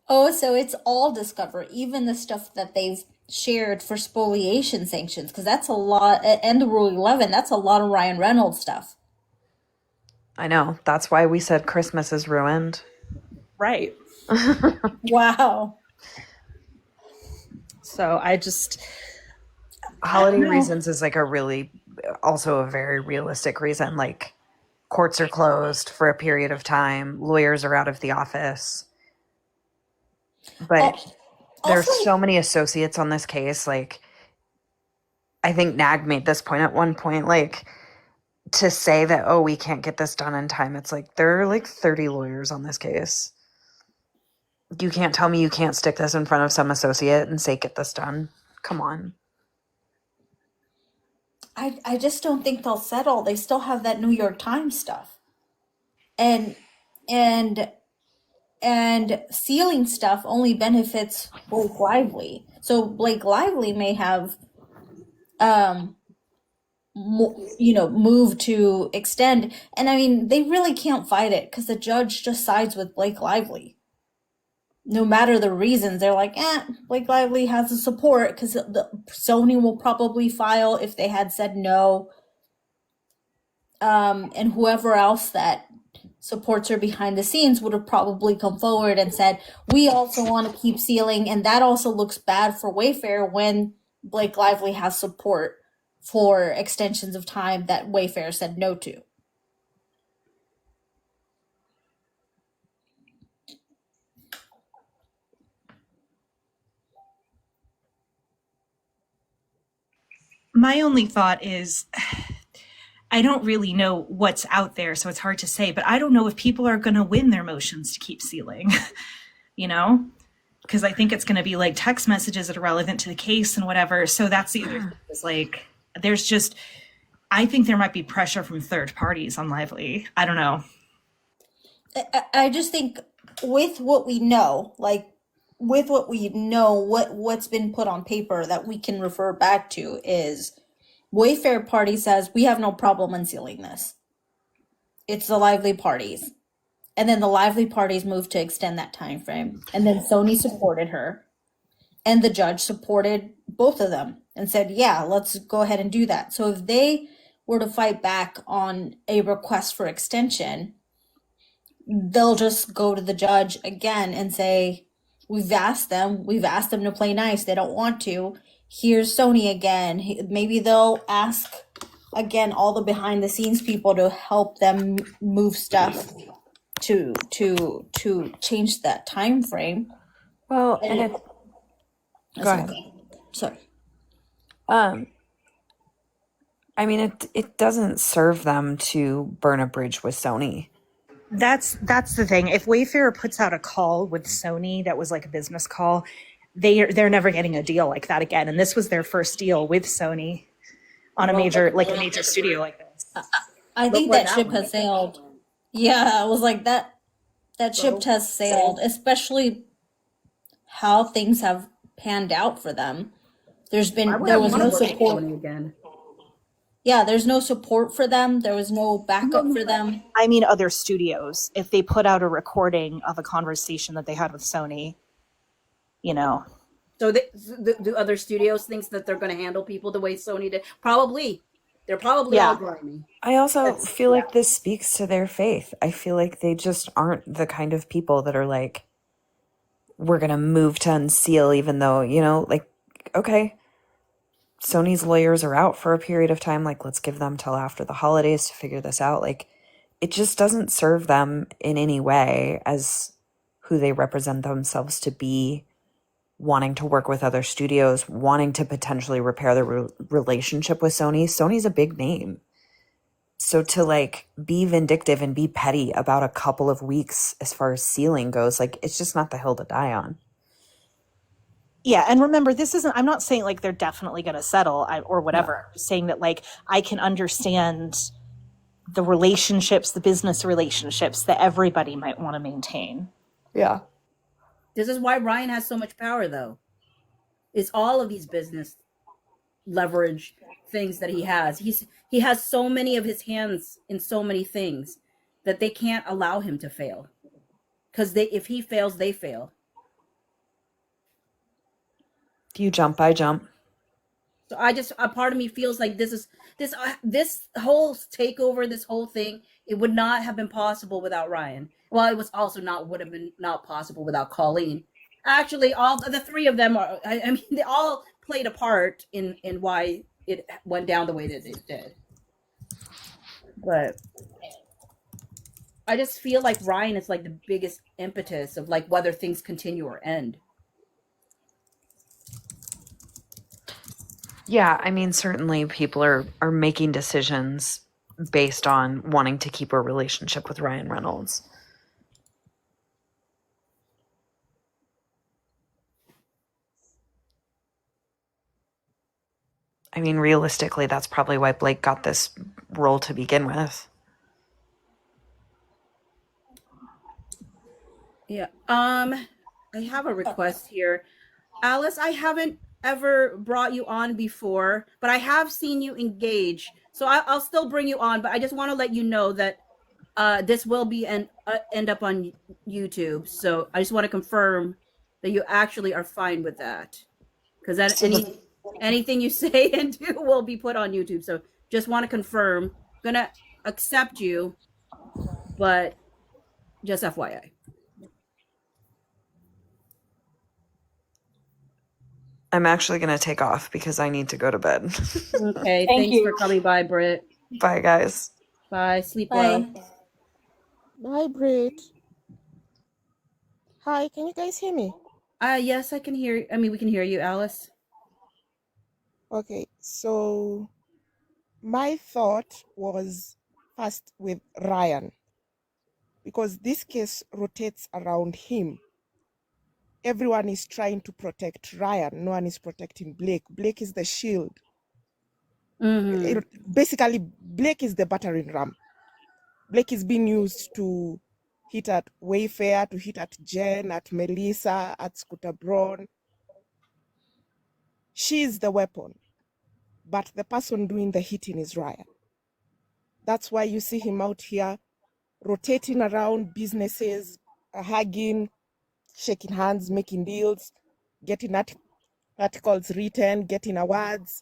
Oh, so it's all Discover, even the stuff that they've shared for spoliation sanctions, because that's a lot, and the Rule 11, that's a lot of Ryan Reynolds stuff. I know. That's why we said Christmas is ruined. right. Wow. So I just Holiday know. reasons is like also a very realistic reason. Like courts are closed for a period of time, lawyers are out of the office. But there's Also, so many associates on this case. Like, I think Nag made this point at one point, like, to say that, oh, we can't get this done in time. It's like, there are like 30 lawyers on this case. You can't tell me you can't stick this in front of some associate and say, get this done. Come on. I just don't think they'll settle. They still have that New York Times stuff. And and sealing stuff only benefits Blake Lively. So Blake Lively may have moved to extend, and I mean they really can't fight it because the judge just sides with Blake Lively. No matter the reasons, they're like, Blake Lively has the support because Sony will probably file if they had said no. And whoever else that supports her behind the scenes would have probably come forward and said, we also want to keep sealing. And that also looks bad for Wayfair when Blake Lively has support for extensions of time that Wayfair said no to. my only thought is I don't really know what's out there, so it's hard to say, but I don't know if people are going to win their motions to keep sealing, you know? Because I think it's going to be like text messages that are relevant to the case and whatever. So that's the other thing is like, there's just, I think there might be pressure from third parties on Lively. I don't know. I just think with what we know, what's been put on paper that we can refer back to is Wayfair party says we have no problem unsealing this. It's the Lively parties. And then the Lively parties moved to extend that time frame. And then Sony supported her. And the judge supported both of them and said, yeah, let's go ahead and do that. So if they were to fight back on a request for extension, they'll just go to the judge again and say, we've asked them to play nice. They don't want to. Here's Sony again. Maybe they'll ask again all the behind the scenes people to help them move stuff to change that time frame. Well, and go ahead. Sorry. I mean, it doesn't serve them to burn a bridge with Sony. That's the thing. If Wayfair puts out a call with Sony that was like a business call, they're never getting a deal like that again. And this was their first deal with Sony on a major studio like this. I think that ship has sailed. Yeah, I was like that ship has sailed, especially how things have panned out for them. There was no support again. Yeah, there's no support for them. There was no backup for them. I mean, other studios, if they put out a recording of a conversation that they had with Sony, you know. So do other studios think that they're going to handle people the way Sony did? Probably. They're probably all grimy. I also feel like this speaks to their faith. I feel like they just aren't the kind of people that are like, we're going to move to unseal, even though, like, okay, Sony's lawyers are out for a period of time. Like, let's give them till after the holidays to figure this out. Like, it just doesn't serve them in any way as who they represent themselves to be, wanting to work with other studios, wanting to potentially repair their relationship with Sony. Sony's a big name. So to like be vindictive and be petty about a couple of weeks as far as sealing goes, like it's just not the hill to die on. Yeah, and remember, I'm not saying like they're definitely going to settle or whatever. No. I'm saying that like I can understand the relationships, the business relationships that everybody might want to maintain. Yeah. This is why Ryan has so much power, though. It's all of these business leverage things that he has. He has so many of his hands in so many things that they can't allow him to fail. Because if he fails, they fail. If you jump, I jump. So a part of me feels like this whole takeover, this whole thing, it would not have been possible without Ryan. Well, it was also would have been not possible without Colleen. Actually, all the three of them are. I mean, they all played a part in why it went down the way that it did. But I just feel like Ryan is like the biggest impetus of like whether things continue or end. Yeah, I mean, certainly people are making decisions based on wanting to keep a relationship with Ryan Reynolds. I mean, realistically, that's probably why Blake got this role to begin with. Yeah. I have a request here. Alice, I haven't ever brought you on before, but I have seen you engage. So I'll still bring you on, but I just want to let you know that this will be end up on YouTube. So I just want to confirm that you actually are fine with that, because So anything you say and do will be put on YouTube. So just want to confirm. I'm gonna accept you, but just FYI. I'm actually going to take off because I need to go to bed. Okay. Thank Thanks you. for coming by, Britt. Bye, guys. Bye. Sleep Bye. well. Bye, Brit. Hi, can you guys hear me? Yes, I can hear. I mean, we can hear you, Alice. Okay, so my thought was first with Ryan, because this case rotates around him. Everyone is trying to protect Ryan. No one is protecting Blake. Blake is the shield. Mm-hmm. Basically, Blake is the battering ram. Blake is being used to hit at Wayfair, to hit at Jen, at Melissa, at Scooter Braun. She's the weapon, but the person doing the hitting is Ryan. That's why you see him out here rotating around businesses, hugging, shaking hands, making deals, getting articles written, getting awards.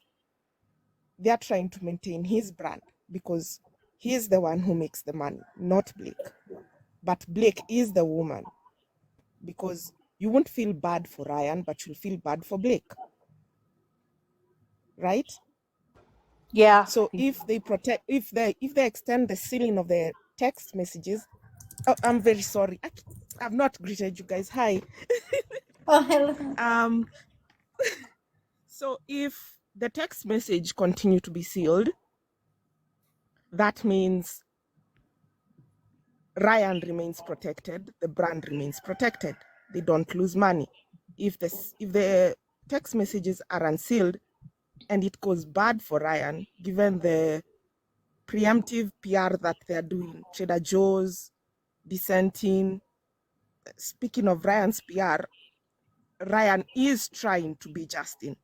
They're trying to maintain his brand because he's the one who makes the money, not Blake. But Blake is the woman, because you won't feel bad for Ryan, but you'll feel bad for Blake. Right? Yeah. So if they extend the sealing of the text messages, oh, I'm very sorry. I've not greeted you guys. Hi. Oh, hello. So if the text message continue to be sealed, that means Ryan remains protected, the brand remains protected. They don't lose money. If the text messages are unsealed and it goes bad for Ryan, given the preemptive PR that they're doing, Trader Joe's, dissenting. Speaking of Ryan's PR, Ryan is trying to be Justin.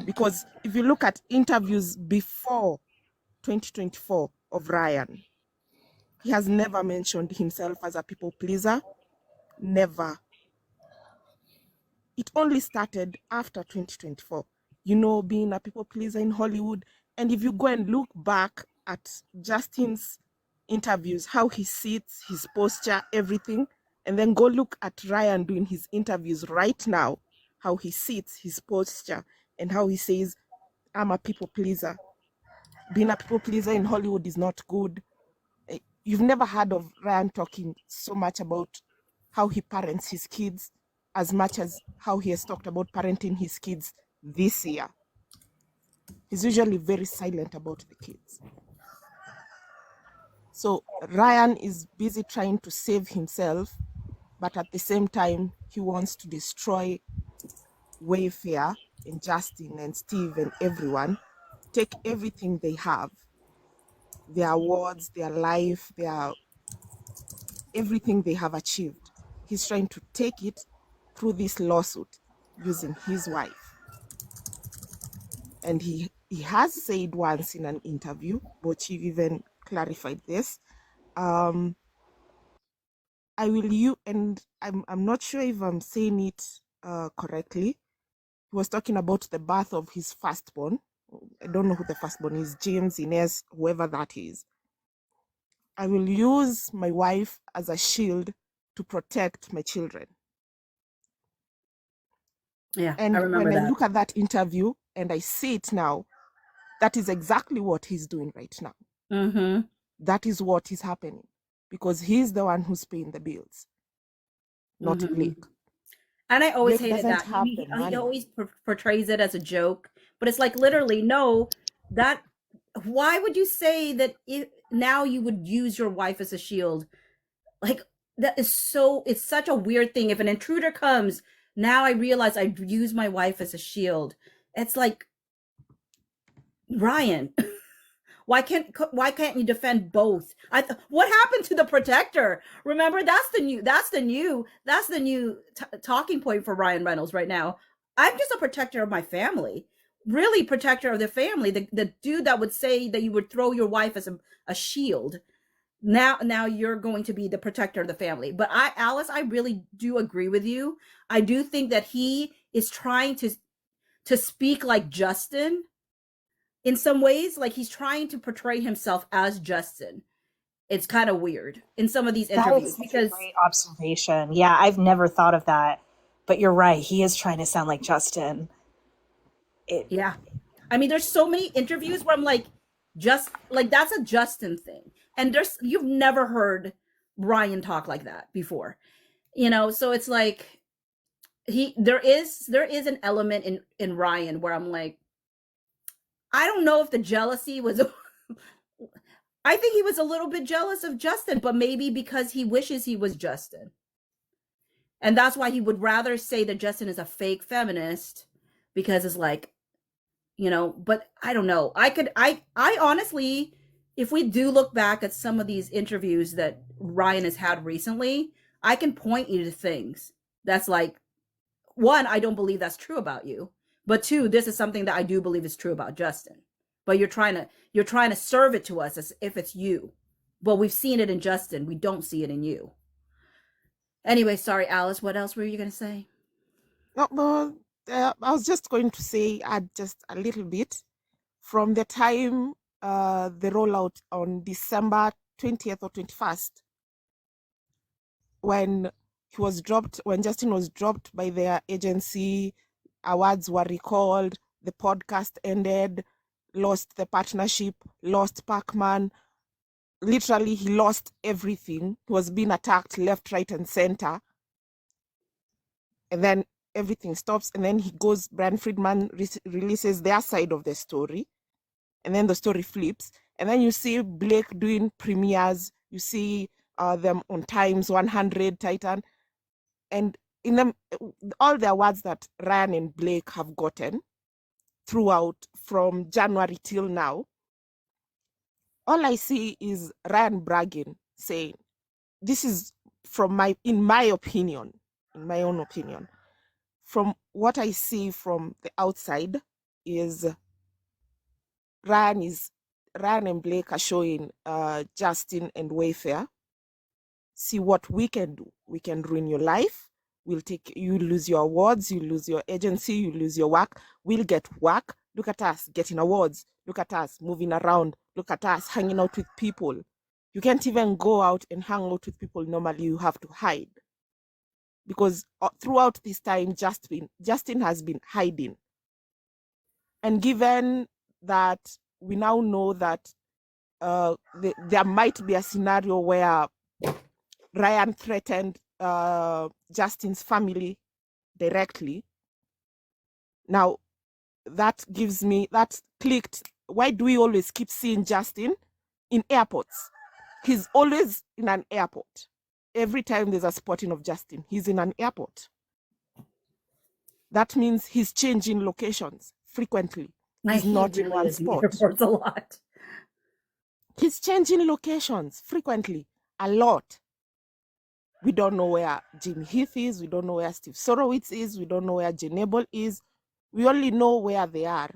Because if you look at interviews before 2024 of Ryan, he has never mentioned himself as a people pleaser. Never. It only started after 2024. You know, being a people pleaser in Hollywood. And if you go and look back at Justin's interviews, how he sits, his posture, everything, and then go look at Ryan doing his interviews right now, how he sits, his posture, and how he says, I'm a people pleaser. Being a people pleaser in Hollywood is not good. You've never heard of Ryan talking so much about how he parents his kids as much as how he has talked about parenting his kids this year. He's usually very silent about the kids. So Ryan is busy trying to save himself, but at the same time, he wants to destroy Wayfair and Justin and Steve and everyone, take everything they have, their awards, their life, their everything they have achieved. He's trying to take it through this lawsuit using his wife. And he has said once in an interview, Bochi even clarified this. I will you and I'm not sure if I'm saying it correctly. He was talking about the birth of his firstborn. I don't know who the firstborn is, James, Inez, whoever that is. I will use my wife as a shield to protect my children. Yeah, And I remember when I that. look at that interview and I see it now, that is exactly what he's doing right now. Mm-hmm. That is what is happening because he's the one who's paying the bills, not Mm-hmm. Blake. And I always Blake hated doesn't that. have the He money. always portrays it as a joke, but it's like literally, no, that, why would you say that now you would use your wife as a shield? Like, that is so, it's such a weird thing. If an intruder comes, now I realize I use my wife as a shield. It's like, Ryan, why can't you defend both? What happened to the protector? Remember, that's the new talking point for Ryan Reynolds right now. I'm just a protector of my family, really protector of the family. The dude that would say that you would throw your wife as a shield. Now you're going to be the protector of the family. But Alice, I really do agree with you. I do think that he is trying to speak like Justin in some ways. Like, he's trying to portray himself as Justin. It's kind of weird in some of these That is interviews such a because, great observation. Yeah, I've never thought of that. But you're right. He is trying to sound like Justin. It, yeah, I mean, there's so many interviews where I'm like, just like, that's a Justin thing, and you've never heard Ryan talk like that before, so it's like, there is an element in Ryan where I'm like, I don't know if the jealousy was I think he was a little bit jealous of Justin, but maybe because he wishes he was Justin. And that's why he would rather say that Justin is a fake feminist, because it's like, but I don't know. I honestly, if we do look back at some of these interviews that Ryan has had recently, I can point you to things that's like, one, I don't believe that's true about you. But two, this is something that I do believe is true about Justin. But you're trying to serve it to us as if it's you. But we've seen it in Justin. We don't see it in you. Anyway, sorry, Alice. What else were you going to say? No, but I was just going to say, add just a little bit. From the time the rollout on December 20th or 21st, when Justin was dropped by their agency, awards were recalled, the podcast ended, lost the partnership, lost Pac-Man. Literally, he lost everything. He was being attacked left, right, and center. And then everything stops. And then Brian Friedman releases their side of the story. And then the story flips. And then you see Blake doing premieres. You see them on Times 100, Titan. And in them, all the awards that Ryan and Blake have gotten throughout from January till now, all I see is Ryan bragging, saying, this is in my own opinion, from what I see from the outside, is Ryan and Blake are showing Justin and Wayfair, see what we can do. We can ruin your life. You lose your awards, you lose your agency, you lose your work. We'll get work. Look at us getting awards. Look at us moving around. Look at us hanging out with people. You can't even go out and hang out with people normally. You have to hide. Because throughout this time, Justin has been hiding. And given that we now know that there might be a scenario where Ryan threatened Justin's family directly. Now, that clicked. Why do we always keep seeing Justin in airports? He's always in an airport. Every time there's a spotting of Justin, he's in an airport. That means he's changing locations frequently. He's He not in really one is in spot. airports a lot. He's changing locations frequently, a lot. We don't know where Jim Heath is. We don't know where Steve Sorowitz is. We don't know where Janable is. We only know where they are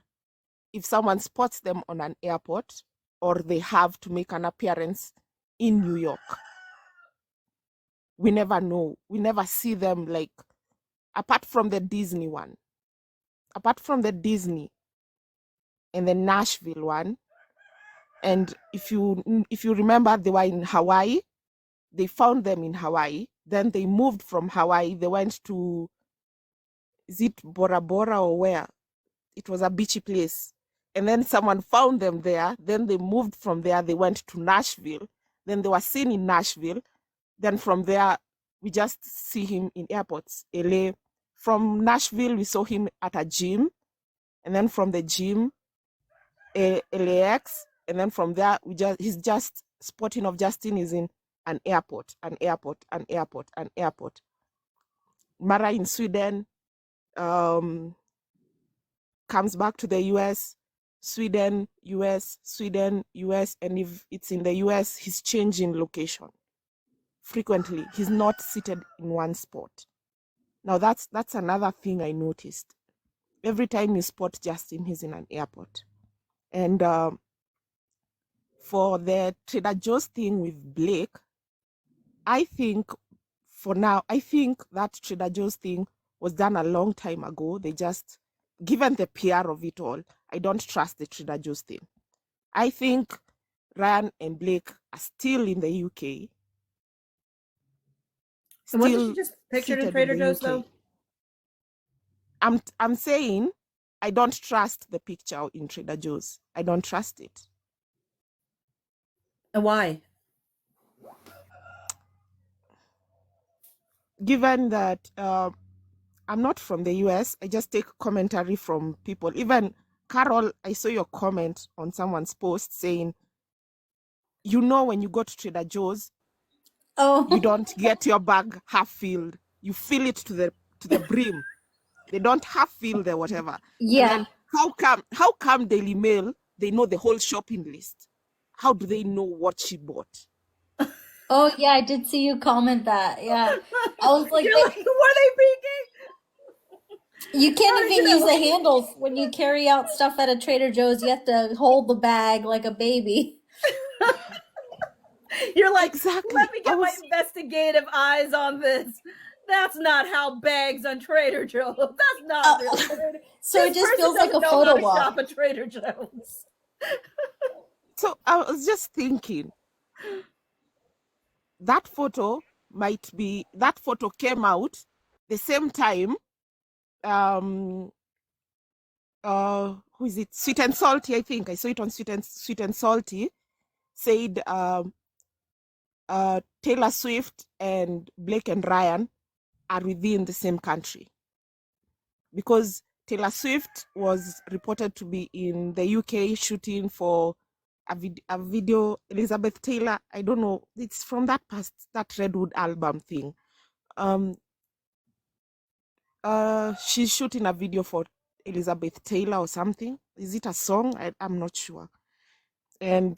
if someone spots them on an airport or they have to make an appearance in New York. We never know. We never see them, like, apart from the Disney one. Apart from the Disney and the Nashville one. And if you remember, they were in Hawaii. They found them in Hawaii. Then they moved from Hawaii. They went to, is it Bora Bora or where? It was a beachy place. And then someone found them there. Then they moved from there. They went to Nashville. Then they were seen in Nashville. Then from there, we just see him in airports. LA. From Nashville, we saw him at a gym. And then from the gym, LAX. And then from there, he's just spotting of Justin is in an airport, an airport, an airport, an airport. Mara in Sweden, comes back to the US, Sweden, US, Sweden, US. And if it's in the US, he's changing location frequently. He's not seated in one spot. Now that's another thing I noticed. Every time you spot Justin, he's in an airport. And for the Trader Joe's thing with Blake, I think for now, I think that Trader Joe's thing was done a long time ago. They just, given the PR of it all, I don't trust the Trader Joe's thing. I think Ryan and Blake are still in the UK. And wasn't Still she just pictured in seated Trader the Joe's UK. though? I'm saying I don't trust the picture in Trader Joe's. I don't trust it. And why? Given that I'm not from the US, I just take commentary from people. Even Carol, I saw your comment on someone's post saying, you know, when you go to Trader Joe's, Oh, you don't get your bag half filled. You fill it to the brim. They don't half fill the whatever. yeah. And then how come Daily Mail, they know the whole shopping list? How do they know what she bought? Oh, yeah, I did see you comment that. Yeah. I was like, You're like, who are they peeking? you can't Or, even use the handles when you carry out stuff at a Trader Joe's. You have to hold the bag like a baby. You're like, Exactly. let me get my investigative eyes on this. That's not how bags on Trader Joe's. That's not really. So it This just person feels like a doesn't know photo how to walk. shop at Trader Joe's. So I was just thinking, that photo came out the same time who is it? Sweet and Salty, I think. I saw it on Sweet and Salty, said Taylor Swift and Blake and Ryan are within the same country. Because Taylor Swift was reported to be in the UK shooting for a video, Elizabeth Taylor, I don't know, it's from that Redwood album thing. She's shooting a video for Elizabeth Taylor or something. Is it a song? I'm not sure. And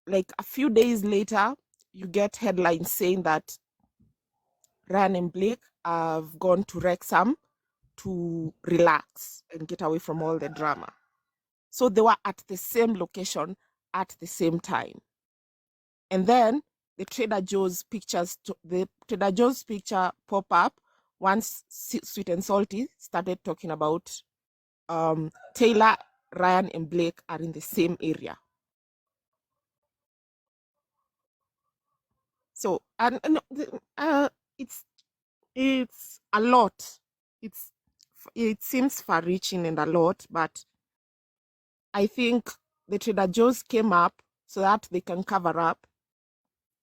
like a few days later, you get headlines saying that Ryan and Blake have gone to Wrexham to relax and get away from all the drama. So they were at the same location at the same time. And then the Trader Joe's picture pop up once Sweet and Salty started talking about Taylor, Ryan, and Blake are in the same area. So and it's a lot. It seems far-reaching and a lot, but I think the Trader Joe's came up so that they can cover up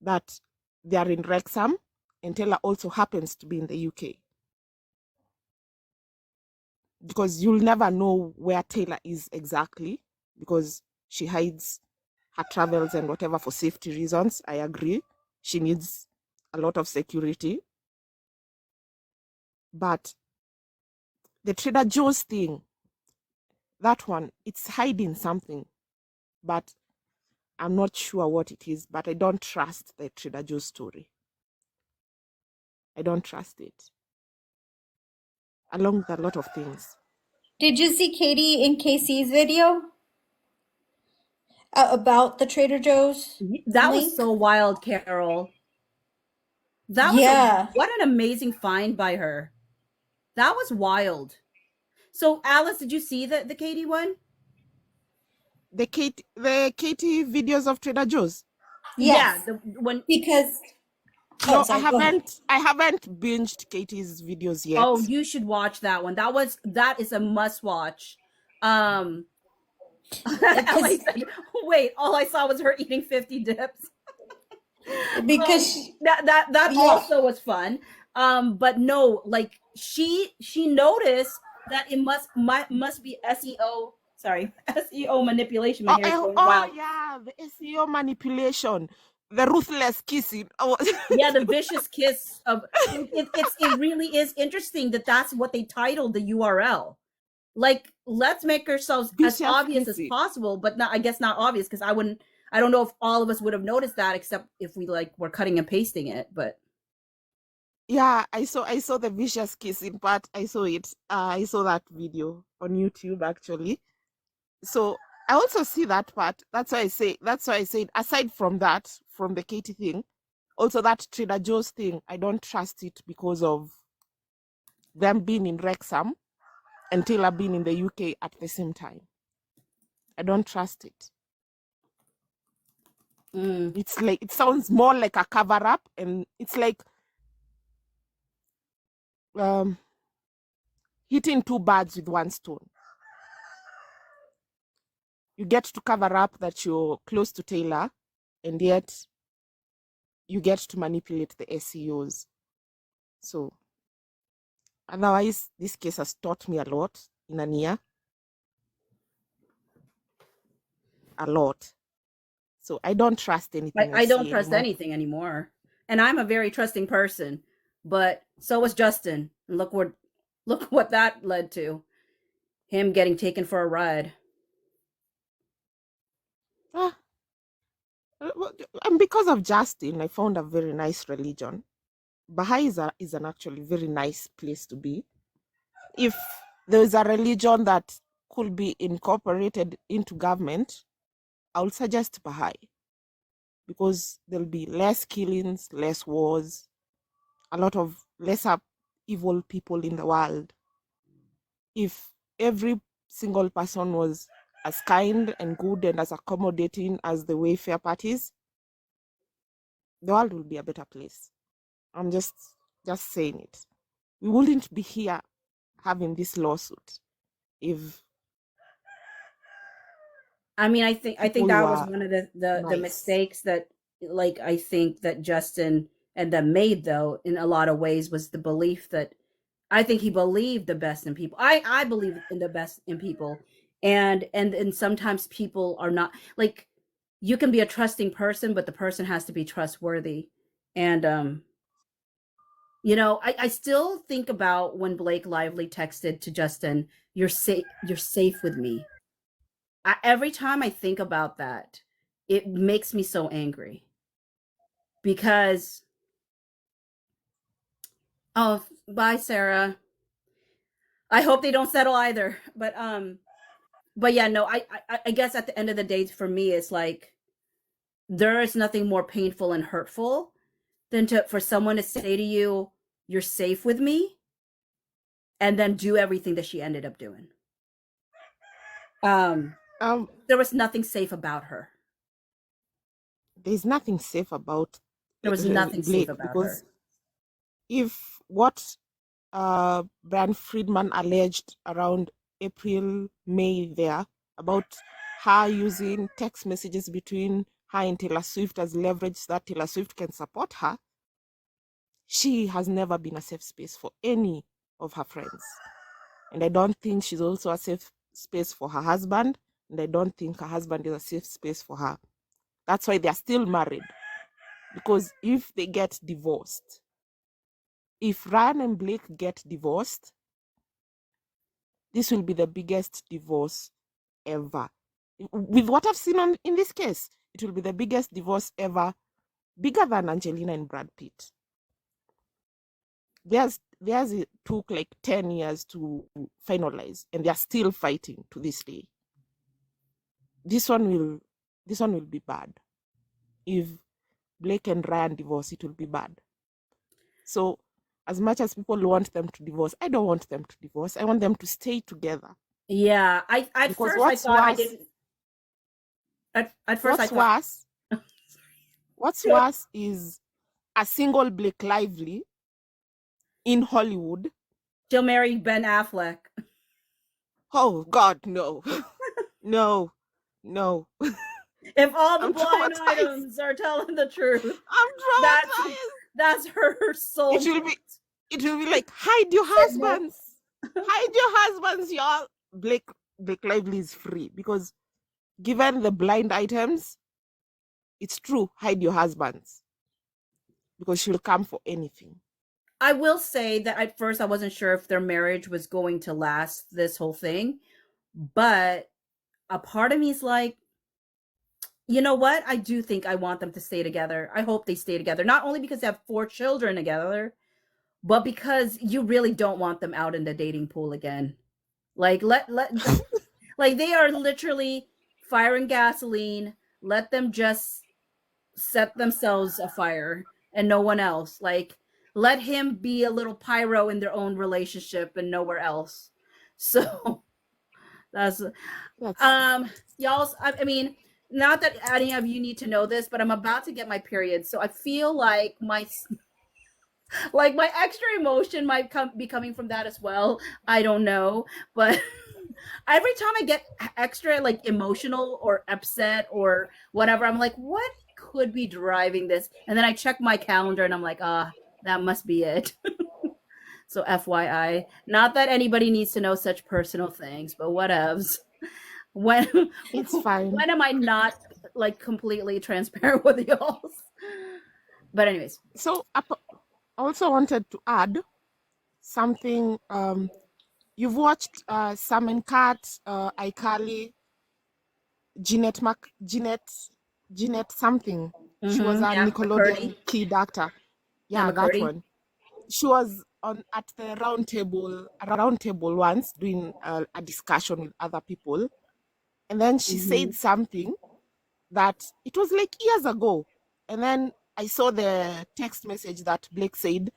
that they are in Wrexham, and Taylor also happens to be in the UK. Because you'll never know where Taylor is exactly, because she hides her travels and whatever for safety reasons. I agree. She needs a lot of security. But the Trader Joe's thing, that one, it's hiding something. But I'm not sure what it is, but I don't trust the Trader Joe's story. I don't trust it. Along with a lot of things. Did you see Katie and Casey's video about the Trader Joe's That was link? so wild, Carol. Yeah. What an amazing find by her. That was wild. So, Alice, did you see the Katie one? The Katie videos of Trader Joe's. Yeah, Yes. the when Because No, sorry, go ahead. I haven't binged Katie's videos yet. oh, you should watch that one. That is a must watch. Because Ellie said, "Wait, all I saw was her eating 50 dips." because That yeah. also was fun. But no, like she noticed that it must be SEO. Sorry, SEO manipulation. My hair is going wild. Yeah, the SEO manipulation, the ruthless kissing. Oh. Yeah, the vicious kiss of it really is interesting that that's what they titled the URL. Like, let's make ourselves as Vicious obvious as kissing. possible, but not, I guess not obvious, because I don't know if all of us would have noticed that, except if we like were cutting and pasting it. But Yeah, I saw the vicious kissing part. I saw it. I saw that video on YouTube actually. So I also see that part. That's why I said aside from that, from the Katie thing, also that Trader Joe's thing, I don't trust it because of them being in Wrexham and Taylor being in the UK at the same time. I don't trust it. It's like, it sounds more like a cover up, and it's like hitting two birds with one stone. You get to cover up that you're close to Taylor, and yet you get to manipulate the SEOs. So otherwise, this case has taught me a lot in a year. A lot. So I don't trust anything I don't see trust anymore. anything anymore, and I'm a very trusting person. But so was Justin. And look what that led to. Him getting taken for a ride. And because of Justin, I found a very nice religion. Baha'i is an actually very nice place to be. If there is a religion that could be incorporated into government, I would suggest Baha'i, because there'll be less killings, less wars, a lot of lesser evil people in the world. If every single person was as kind and good and as accommodating as the Wayfair parties, the world will be a better place. I'm just saying it. We wouldn't be here having this lawsuit if I mean, I think people that was were one of the nice. mistakes that, like, I think that Justin and them made, though, in a lot of ways, was the belief that I think he believed the best in people. I believe in the best in people, and sometimes people are not, like, you can be a trusting person, but the person has to be trustworthy. And I still think about when Blake Lively texted to Justin, you're safe with me." Every time I think about that, it makes me so angry, because oh, bye, Sarah. I hope they don't settle either. But yeah, no, I guess at the end of the day, for me, it's like there is nothing more painful and hurtful than for someone to say to you, "You're safe with me," and then do everything that she ended up doing. There was nothing safe about her. There's nothing safe about There was nothing safe Blake, about because her. if what Brian Friedman alleged around April, May there about her using text messages between her and Taylor Swift as leverage so that Taylor Swift can support her, she has never been a safe space for any of her friends. And I don't think she's also a safe space for her husband. And I don't think her husband is a safe space for her. That's why they're still married. Because if they get divorced, if Ryan and Blake get divorced, this will be the biggest divorce ever. With what I've seen in this case, It will be the biggest divorce ever, bigger than Angelina and Brad Pitt. Theirs it took like 10 years to finalize, and they are still fighting to this day. This one will be bad. If Blake and Ryan divorce, it will be bad. So as much as people want them to divorce, I don't want them to divorce. I want them to stay together. Yeah, at Because first I what's thought I worse, didn't. At first I what's thought worse, what's worse is a single Blake Lively in Hollywood. she'll marry Ben Affleck. Oh God, no, no, no. If all the I'm blind traumatized. items are telling the truth, I'm that's traumatized. her soul. It will be like, hide your husbands. Hide your husbands, y'all. Blake Lively is free because given the blind items, it's true, hide your husbands. Because she'll come for anything. I will say that at first I wasn't sure if their marriage was going to last this whole thing, but a part of me is like, you know what? I do think I want them to stay together. I hope they stay together. Not only because they have 4 children together, but because you really don't want them out in the dating pool again. Like let like they are literally firing gasoline. Let them just set themselves afire and no one else. Like let him be a little pyro in their own relationship and nowhere else. So that's y'all. I mean, not that any of you need to know this, but I'm about to get my period, so I feel like my extra emotion might be coming from that as well. I don't know, but every time I get extra like emotional or upset or whatever, I'm like, what could be driving this? And then I check my calendar and I'm like, that must be it. So FYI, not that anybody needs to know such personal things, but whatevs. When It's fine. When am I not like completely transparent with y'all? But anyways, so I also wanted to add something. You've watched Sam and Cat, iCarly, Jeanette something. She was a yeah, Nickelodeon McCurdy. kid actor. Yeah, Yeah, that McCurdy. one. She was at the round table once doing a discussion with other people, and then she said something that it was like years ago, and then I saw the text message that Blake said,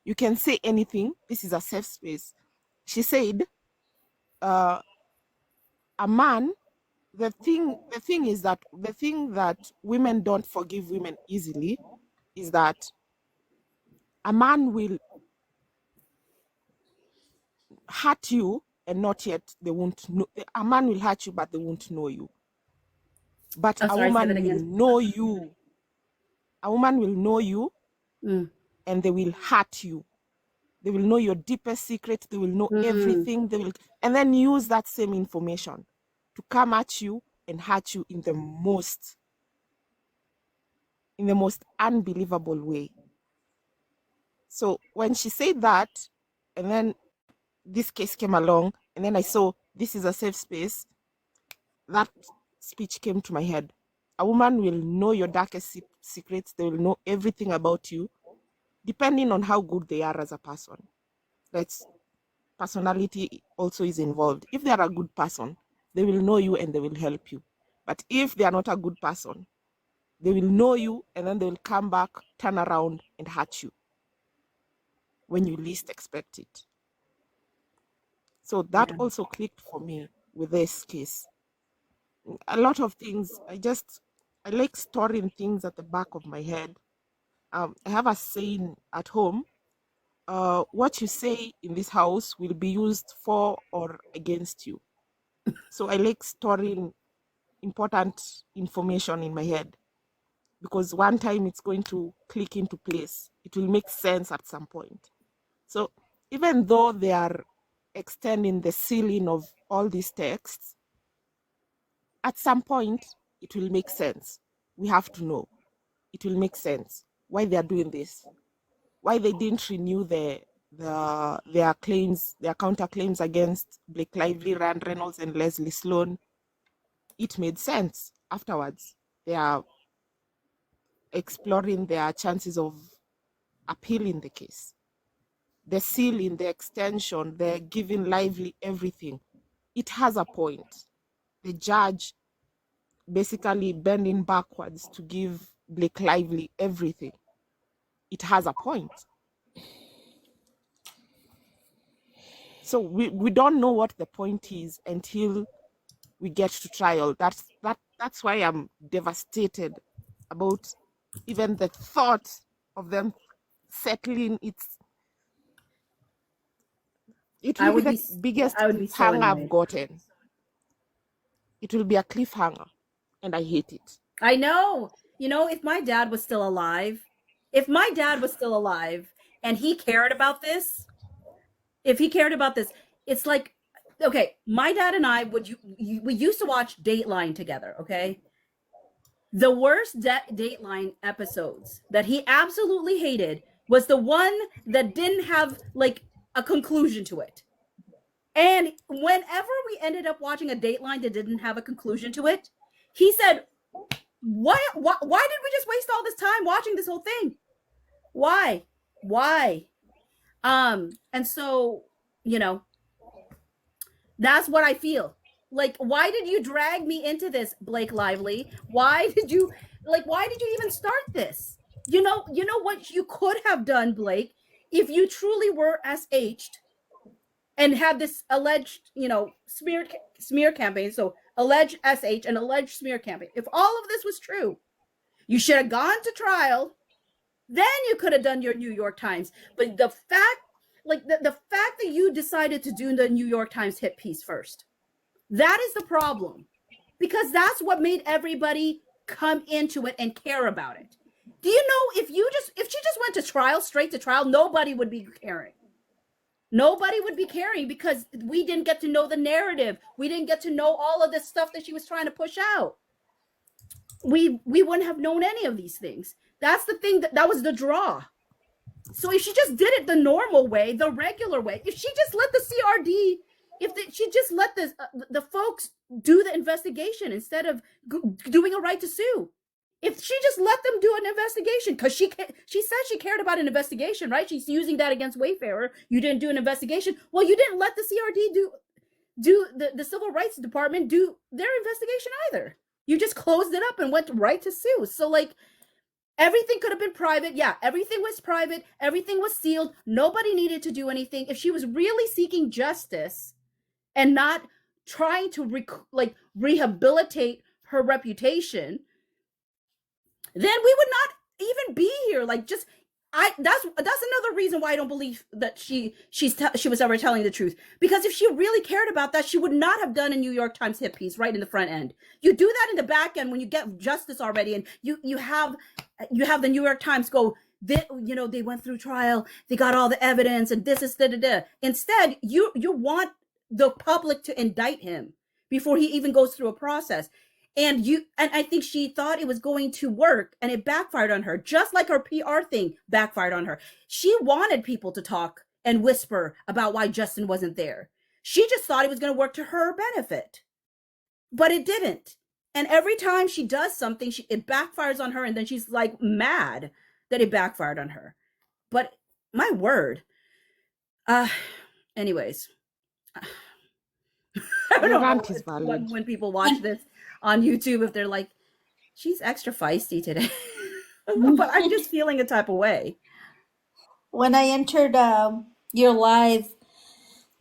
"You can say anything. This is a safe space." She said, "A man." The thing is that the thing that women don't forgive women easily is that a man will hurt you and not yet they won't know. A man will hurt you but they won't know you, but I'm a sorry, say that woman will again. know you. A woman will know you and they will hurt you. They will know your deepest secret. They will know everything. They will, and then use that same information to come at you and hurt you in the most unbelievable way. So when she said that, and then this case came along, and then I saw this is a safe space, that speech came to my head. A woman will know your darkest secrets. They will know everything about you, depending on how good they are as a person. That's personality also is involved. If they are a good person, they will know you and they will help you. But if they are not a good person, they will know you and then they will come back, turn around and hurt you when you least expect it. So that also clicked for me with this case. A lot of things, I like storing things at the back of my head. I have a saying at home, what you say in this house will be used for or against you. So I like storing important information in my head because one time it's going to click into place. It will make sense at some point. So even though they are extending the ceiling of all these texts, at some point it will make sense. We have to know. It will make sense why they are doing this, why they didn't renew their claims, their counterclaims against Blake Lively, Rand Reynolds, and Leslie Sloan. It made sense afterwards. They are exploring their chances of appealing the case. The sealing, the extension, the giving Lively everything. It has a point. The judge basically bending backwards to give Blake Lively everything. It has a point. So we don't know what the point is until we get to trial. That's why I'm devastated about even the thought of them settling. It I will be would the be biggest I would be so cliffhanger I've annoyed. gotten. It will be a cliffhanger, and I hate it. I know. You know, if my dad was still alive, and he cared about this, if he cared about this, it's like, okay, my dad and I we used to watch Dateline together, okay? The worst Dateline episodes that he absolutely hated was the one that didn't have like a conclusion to it. And whenever we ended up watching a Dateline that didn't have a conclusion to it, he said, why did we just waste all this time watching this whole thing? Why? And so, you know, that's what I feel. Like, why did you drag me into this, Blake Lively? Why did you even start this? You know what you could have done, Blake, if you truly were SH'd and had this alleged, smear campaign. So alleged SH and alleged smear campaign. If all of this was true, you should have gone to trial. Then you could have done your New York Times. But the fact, the fact that you decided to do the New York Times hit piece first, that is the problem. Because that's what made everybody come into it and care about it. Do you know if she just went to trial, straight to trial, nobody would be caring. Nobody would be caring because we didn't get to know the narrative. We didn't get to know all of this stuff that she was trying to push out. We wouldn't have known any of these things. That's the thing that was the draw. So if she just did it the normal way, the regular way, if she just let the CRD, she just let the folks do the investigation instead of doing a right to sue. If she just let them do an investigation, because she said she cared about an investigation, right? She's using that against Wayfarer. You didn't do an investigation. Well, you didn't let the CRD do the Civil Rights Department do their investigation either. You just closed it up and went right to sue. So like, everything could have been private. Yeah, everything was private. Everything was sealed. Nobody needed to do anything. If she was really seeking justice and not trying to rehabilitate her reputation, then we would not even be here. Like, just that's another reason why I don't believe that she was ever telling the truth. Because if she really cared about that, she would not have done a New York Times hit piece right in the front end. You do that in the back end when you get justice already, and you have the New York Times go, they went through trial, they got all the evidence, and this is da. Instead, you want the public to indict him before he even goes through a process. And I think she thought it was going to work, and it backfired on her, just like her PR thing backfired on her. She wanted people to talk and whisper about why Justin wasn't there. She just thought it was going to work to her benefit, but it didn't. And every time she does something, it backfires on her, and then she's like mad that it backfired on her. But my word. Anyways. I don't Your know rant is valid. when people watch this on YouTube, if they're like, she's extra feisty today. But I'm just feeling a type of way. When I entered your live,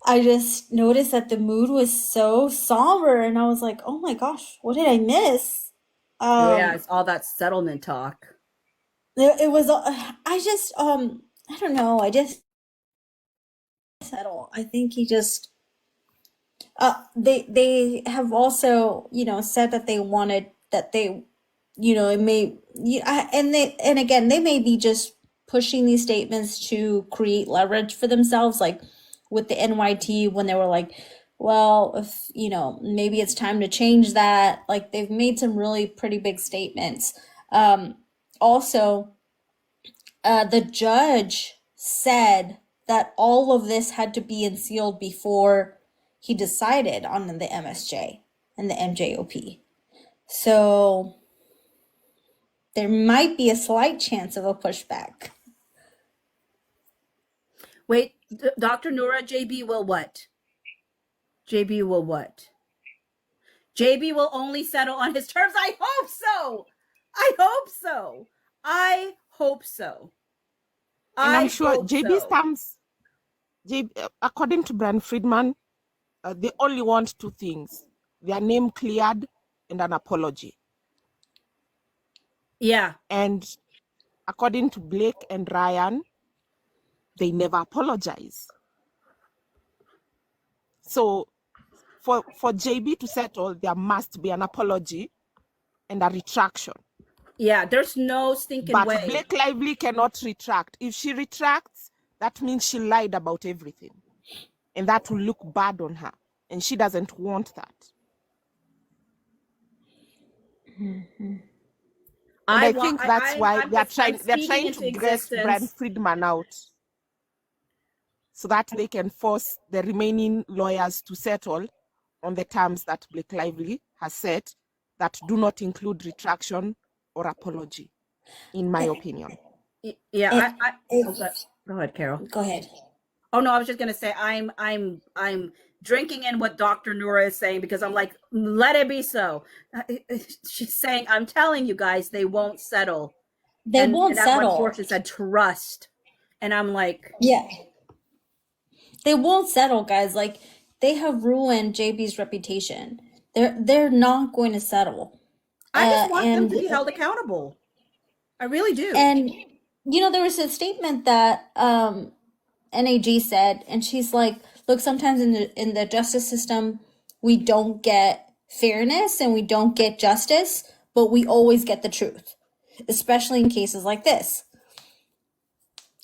I just noticed that the mood was so somber, and I was like, "Oh my gosh, what did I miss?" Yeah, it's all that settlement talk. It was. I just I don't know. I just settle. I think he just. They have also said that they wanted that they it may and again they may be just pushing these statements to create leverage for themselves, like with the NYT when they were like, well, if maybe it's time to change that. Like, they've made some really pretty big statements. Also, the judge said that all of this had to be unsealed before he decided on the MSJ and the MJOP. So there might be a slight chance of a pushback. Wait, Dr. Nora, JB will what? JB will what? JB will only settle on his terms. I hope so. I hope so. I hope so. And I'm I sure hope JB's so. terms, according to Brian Friedman, they only want two things: their name cleared and an apology. Yeah. And according to Blake and Ryan, they never apologize. So for JB to settle, there must be an apology and a retraction. Yeah, there's no stinking But way. Blake Lively cannot retract. If she retracts, that means she lied about everything. And that will look bad on her. And she doesn't want that. And I think that's why they're trying to dress Brian Friedman out, so that they can force the remaining lawyers to settle on the terms that Blake Lively has set that do not include retraction or apology, in my opinion. Yeah, go ahead, Carol. Go ahead. Oh no, I was just gonna say I'm drinking in what Dr. Nora is saying, because I'm like, let it be so. She's saying, I'm telling you guys, they won't settle. They won't that's settle. what Portia said, trust. And I'm like, yeah, they won't settle, guys. Like, they have ruined JB's reputation. They're not going to settle. I just want them to be held accountable. I really do. And there was a statement that NAG said, and she's like, look, sometimes in the justice system, we don't get fairness and we don't get justice, but we always get the truth, especially in cases like this.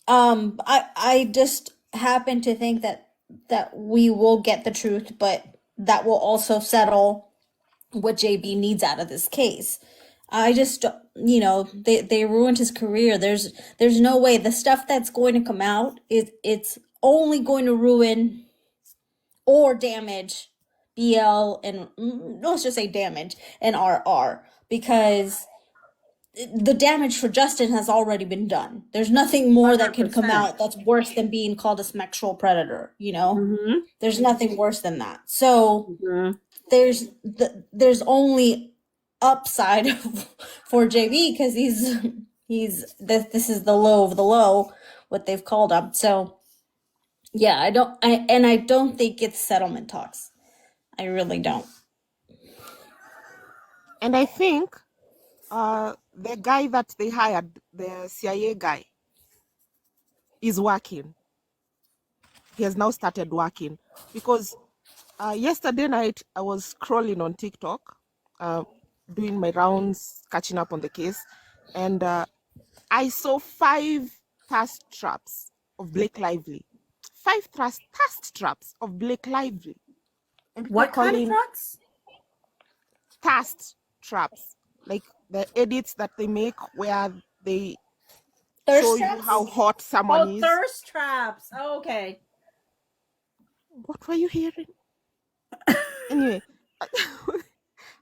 I just happen to think that we will get the truth, but that will also settle what JB needs out of this case. I just, they ruined his career. There's no way. The stuff that's going to come out it's only going to ruin or damage BL, and let's just say damage, and RR, because the damage for Justin has already been done. There's nothing more that can come 100%. out that's worse than being called a sexual predator, Mhm. There's nothing worse than that. So Mhm. there's only upside for JB, because this is the low of the low, what they've called him. So yeah, I don't think it's settlement talks. I really don't. And I think the guy that they hired, the CIA guy, is working. He has now started working, because yesterday night I was scrolling on TikTok, doing my rounds, catching up on the case, and I saw 5 thirst traps of Blake Lively. 5 thirst traps of Blake Lively. And people What kind of trucks? Thirst traps, like the edits that they make where they Thirst show traps? you how hot someone is. Thirst traps. Oh, okay. What were you hearing? Anyway,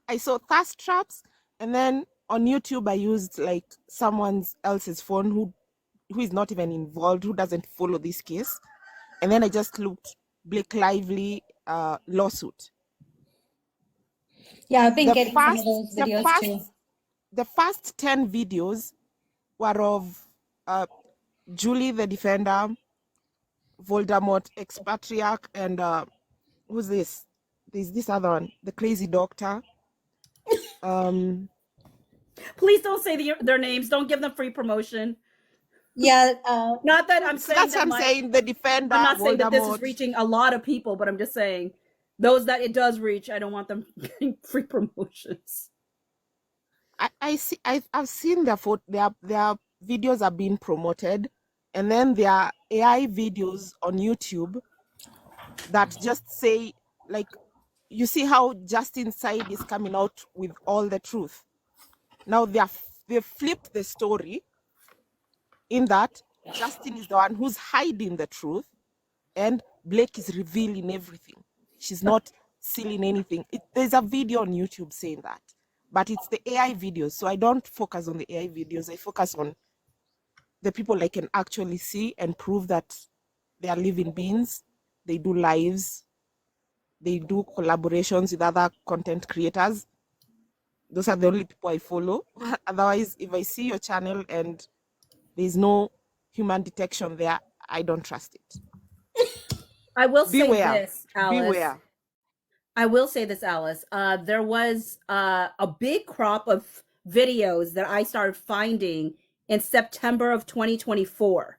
I saw thirst traps, and then on YouTube I used like someone else's phone who is not even involved, who doesn't follow this case, and then I just looked Blake Lively lawsuit. Yeah, I've been getting some of those videos too. The first 10 videos were of Julie the Defender, Voldemort expatriarch, and who's this? There's this other one, the crazy doctor. Please don't say their names. Don't give them free promotion. Yeah. Not that I'm saying that's what I'm saying. The Defender. I'm not saying that this Voldemort. is reaching a lot of people, but I'm just saying those that it does reach, I don't want them getting free promotions. I've seen their videos are being promoted, and then there are AI videos on YouTube that just say, like, you see how Justin's side is coming out with all the truth. Now they've flipped the story, in that Justin is the one who's hiding the truth, and Blake is revealing everything. She's not sealing anything. There's a video on YouTube saying that. but it's the AI videos. So I don't focus on the AI videos. I focus on the people I can actually see and prove that they are living beings. They do lives. They do collaborations with other content creators. Those are the only people I follow. Otherwise, if I see your channel and there's no human detection there, I don't trust it. I will say Beware. this, Alice. Beware. I will say this, Alice. There was a big crop of videos that I started finding in September of 2024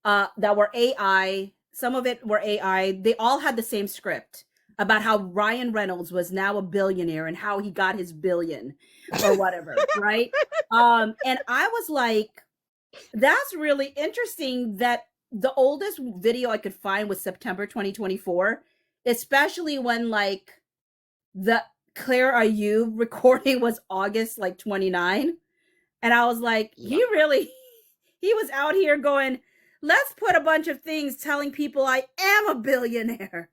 that were AI. Some of it were AI. They all had the same script about how Ryan Reynolds was now a billionaire and how he got his billion or whatever, right? And I was like, that's really interesting that the oldest video I could find was September 2024, especially when like the Claire Ayub recording was August like 29. And I was like, he was out here going, let's put a bunch of things telling people I am a billionaire,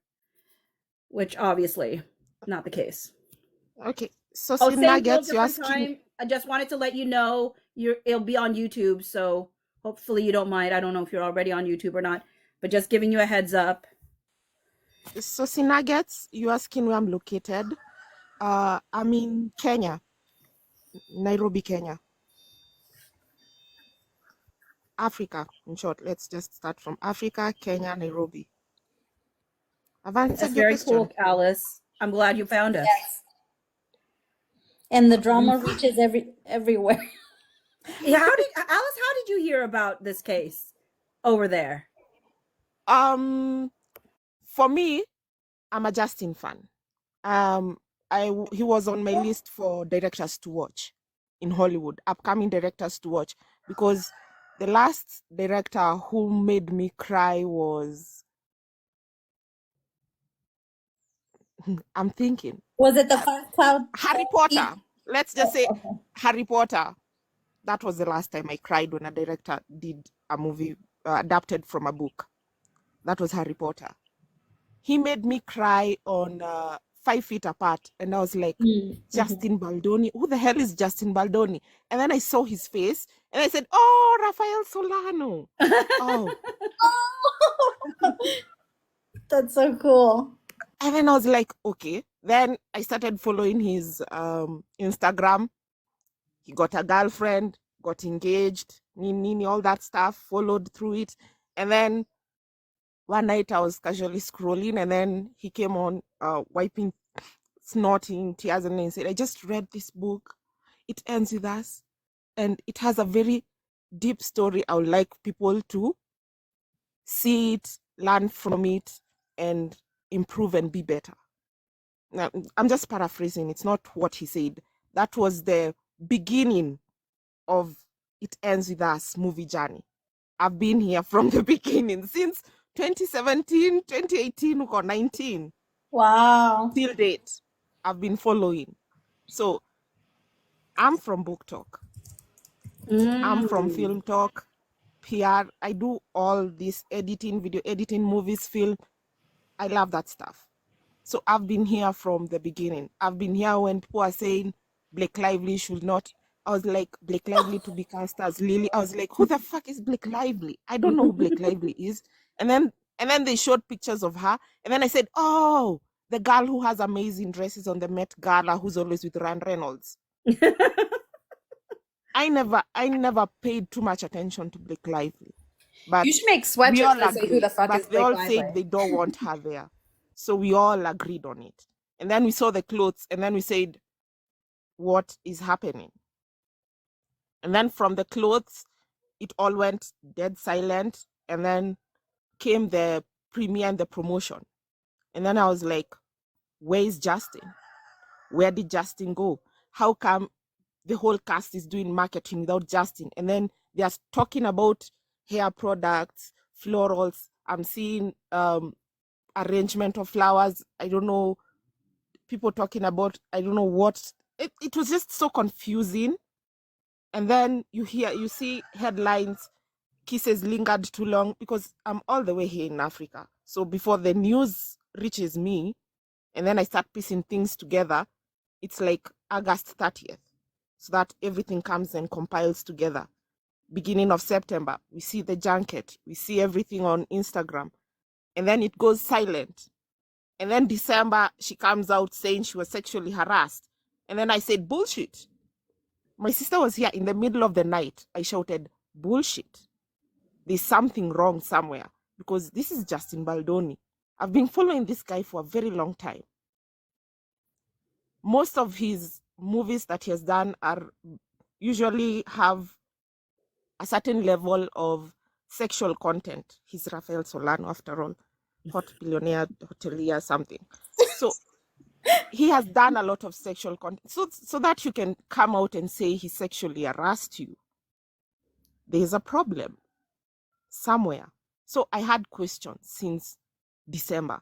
which obviously not the case. Okay. So Oh, see same deal, nuggets, you're different asking. time. I just wanted to let you know it'll be on YouTube, so hopefully you don't mind. I don't know if you're already on YouTube or not, but just giving you a heads up. So see nuggets, you're asking where I'm located. I'm in Kenya, Nairobi, Kenya. Africa, in short. Let's just start from Africa, Kenya, Nairobi. I've answered That's your very question. cool, Alice. I'm glad you found us. Yes. And the drama reaches everywhere. Yeah, Alice, how did you hear about this case over there? For me, I'm a Justin fan. He was on my list for directors to watch in Hollywood, upcoming directors to watch, because the last director who made me cry was, I'm thinking, Was it the Five Cloud? Harry Potter. Let's just say Harry Potter. That was the last time I cried when a director did a movie adapted from a book. That was Harry Potter. He made me cry on 5 Feet Apart, and I was like, Justin Baldoni, who the hell is Justin Baldoni? And then I saw his face, and I said, oh, Rafael Solano. Oh. That's so cool. And then I was like, okay. Then I started following his Instagram. He got a girlfriend, got engaged, nini, all that stuff, followed through it. And then one night I was casually scrolling, and then he came on wiping, snorting tears, and then he said, I just read this book. It ends with us, and it has a very deep story. I would like people to see it, learn from it, and improve and be better. Now, I'm just paraphrasing. It's not what he said. That was the beginning of It Ends With Us movie journey. I've been here from the beginning since 2017, 2018, or 19. Wow. Till date, I've been following. So I'm from Book Talk. I'm from Film Talk, PR. I do all this editing, video editing, movies, film. I love that stuff. So I've been here from the beginning. I've been here when people are saying Blake Lively should not. I was like, Blake Lively to be cast as Lily. I was like, who the fuck is Blake Lively? I don't know who Blake Lively is. And then they showed pictures of her. And then I said, oh, the girl who has amazing dresses on the Met Gala, who's always with Ryan Reynolds. I never paid too much attention to Blake Lively. But you should make we all sweatshirts that say who agreed. the fuck But is they Blake all Lively. said they don't want her there. So we all agreed on it. And then we saw the clothes, and then we said, what is happening? And then from the clothes, it all went dead silent. And then came the premiere and the promotion. And then I was like, where is Justin? Where did Justin go? How come the whole cast is doing marketing without Justin? And then they are talking about hair products, florals. I'm seeing arrangement of flowers. I don't know, people talking about, I don't know what. It was just so confusing. And then you see headlines, kisses lingered too long, because I'm all the way here in Africa. So before the news reaches me, and then I start piecing things together, it's like August 30th, so that everything comes and compiles together. Beginning of September, we see the junket, we see everything on Instagram, and then it goes silent. And then December, she comes out saying she was sexually harassed. And then I said, bullshit. My sister was here in the middle of the night. I shouted, bullshit. There's something wrong somewhere, because this is Justin Baldoni. I've been following this guy for a very long time. Most of his movies that he has done are usually have a certain level of sexual content. He's Rafael Solano, after all, hot billionaire, hotelier, something. So he has done a lot of sexual content. So that you can come out and say he sexually harassed you, there's a problem somewhere. So I had questions since December.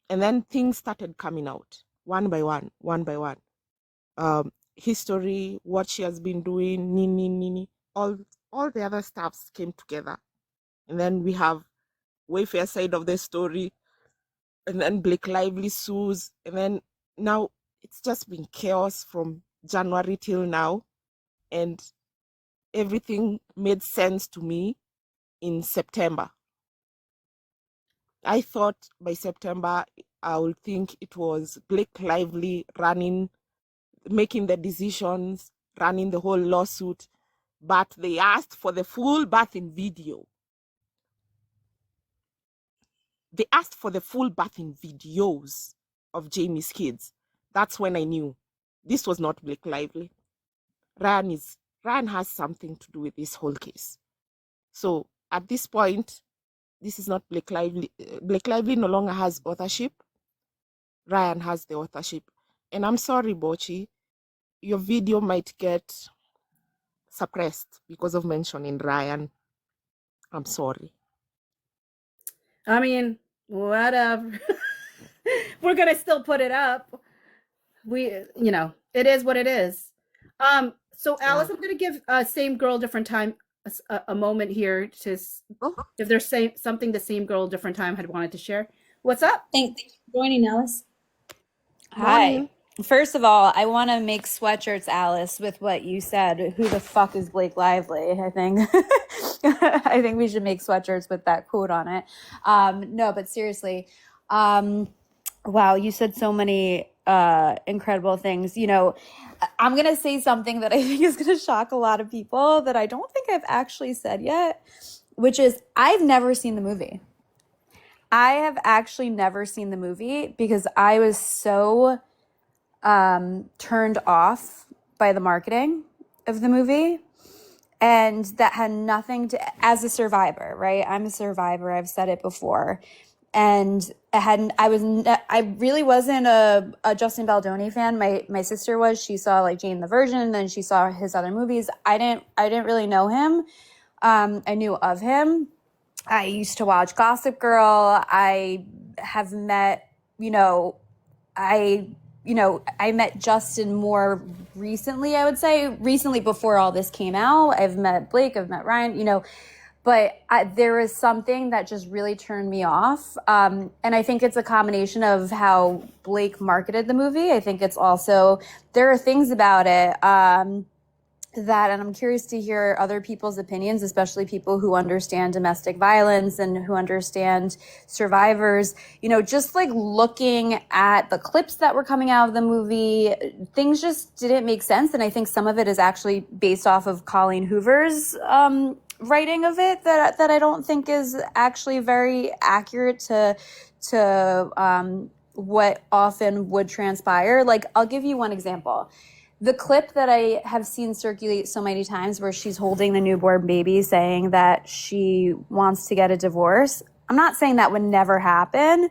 And then things started coming out one by one, one by one. History, what she has been doing, nini, all the other stuffs came together. And then we have Wayfair side of the story, and then Blake Lively sues, and then now it's just been chaos from January till now, and everything made sense to me in September. I thought by September I would think it was Blake Lively running, making the decisions, running the whole lawsuit, but they asked for the full bathing video. They asked for the full bathing videos of Jamie's kids. That's when I knew this was not Blake Lively. Ryan has something to do with this whole case. So at this point, this is not Blake Lively. Blake Lively no longer has authorship. Ryan has the authorship. And I'm sorry, Bochi, your video might get suppressed because of mentioning Ryan. I'm sorry. I mean, whatever. We're gonna still put it up. It is what it is. So Alice, Yeah. I'm gonna give Same Girl Different Time a moment here to Oh. if there's something the Same Girl Different Time had wanted to share. What's up? Thanks for joining, Alice. Morning. Hi. First of all, I want to make sweatshirts, Alice, with what you said. Who the fuck is Blake Lively? I think I think we should make sweatshirts with that quote on it. No, but seriously, wow, you said so many incredible things. I'm going to say something that I think is going to shock a lot of people that I don't think I've actually said yet, which is I've never seen the movie. I have actually never seen the movie because I was so turned off by the marketing of the movie. And that had nothing to, as a survivor, right? I'm a survivor. I've said it before. And I really wasn't a Justin Baldoni fan. My sister was. She saw like Jane the Virgin, and then she saw his other movies. I didn't really know him. I knew of him. I used to watch Gossip Girl. I have met, I met Justin more recently, I would say. Recently, before all this came out. I've met Blake, I've met Ryan, but there was something that just really turned me off. And I think it's a combination of how Blake marketed the movie. I think it's also, there are things about it and I'm curious to hear other people's opinions, especially people who understand domestic violence and who understand survivors. Just like looking at the clips that were coming out of the movie, things just didn't make sense. And I think some of it is actually based off of Colleen Hoover's writing of it that I don't think is actually very accurate to what often would transpire. Like, I'll give you one example. The clip that I have seen circulate so many times where she's holding the newborn baby saying that she wants to get a divorce. I'm not saying that would never happen,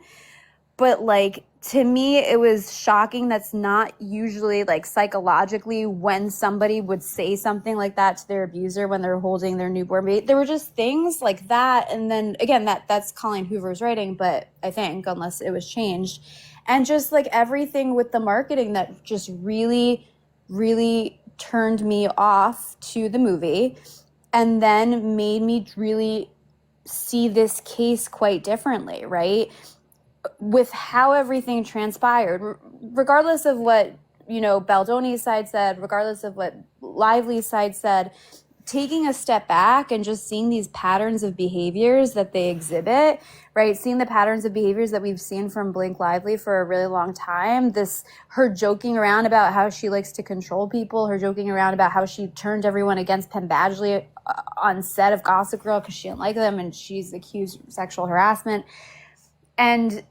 but like, to me, it was shocking. That's not usually like psychologically when somebody would say something like that to their abuser when they're holding their newborn baby. There were just things like that. And then again, that's Colleen Hoover's writing, but I think unless it was changed, and just like everything with the marketing that just really turned me off to the movie and then made me really see this case quite differently, right? With how everything transpired, regardless of what, Baldoni's side said, regardless of what Lively's side said, taking a step back and just seeing these patterns of behaviors that they exhibit, right? Seeing the patterns of behaviors that we've seen from Blake Lively for a really long time. Her joking around about how she likes to control people, her joking around about how she turned everyone against Penn Badgley on set of Gossip Girl because she didn't like them, and she's accused of sexual harassment. And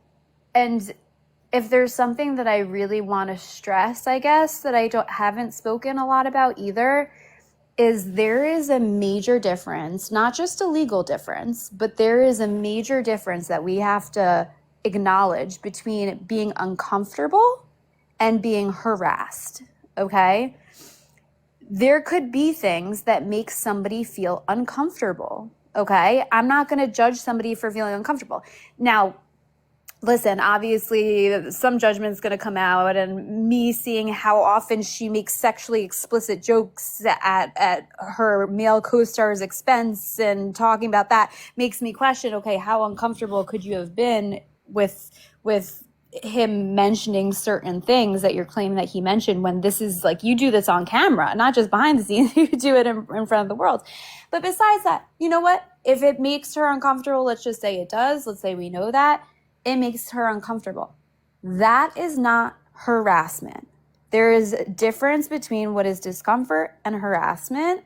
if there's something that I really want to stress, I guess, that I haven't spoken a lot about either, is there is a major difference, not just a legal difference, but there is a major difference that we have to acknowledge between being uncomfortable and being harassed, okay? There could be things that make somebody feel uncomfortable, okay? I'm not going to judge somebody for feeling uncomfortable. Now, listen, obviously some judgment's going to come out, and me seeing how often she makes sexually explicit jokes at her male co-star's expense and talking about that makes me question, okay, how uncomfortable could you have been with him mentioning certain things that you're claiming that he mentioned, when this is like, you do this on camera, not just behind the scenes, you do it in front of the world. But besides that, you know what? If it makes her uncomfortable, let's just say it does. Let's say we know that. It makes her uncomfortable. That is not harassment. There is a difference between what is discomfort and harassment,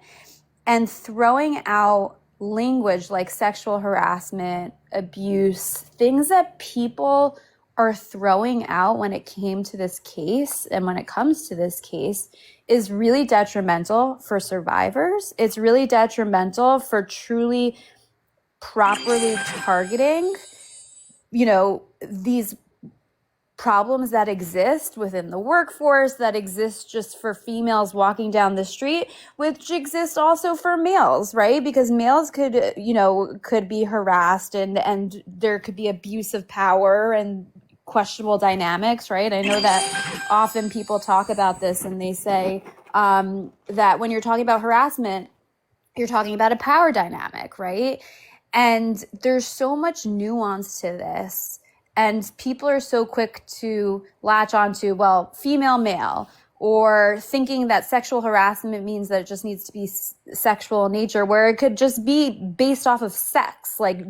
and throwing out language like sexual harassment, abuse, things that people are throwing out when it came to this case and when it comes to this case is really detrimental for survivors. It's really detrimental for truly properly targeting these problems that exist within the workforce, that exist just for females walking down the street, which exist also for males, right? Because males could be harassed, and there could be abuse of power and questionable dynamics, right? I know that often people talk about this and they say that when you're talking about harassment, you're talking about a power dynamic, right? And there's so much nuance to this. And people are so quick to latch onto, well, female, male, or thinking that sexual harassment means that it just needs to be sexual in nature, where it could just be based off of sex, like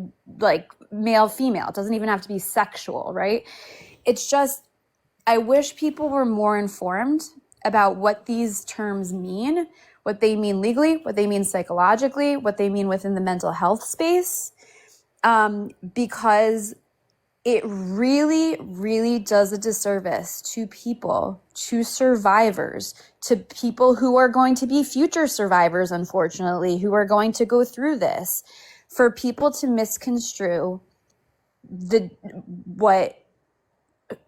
male, female. It doesn't even have to be sexual, right? It's just, I wish people were more informed about what these terms mean, what they mean legally, what they mean psychologically, what they mean within the mental health space, because it really, really does a disservice to people, to survivors, to people who are going to be future survivors, unfortunately, who are going to go through this, for people to misconstrue what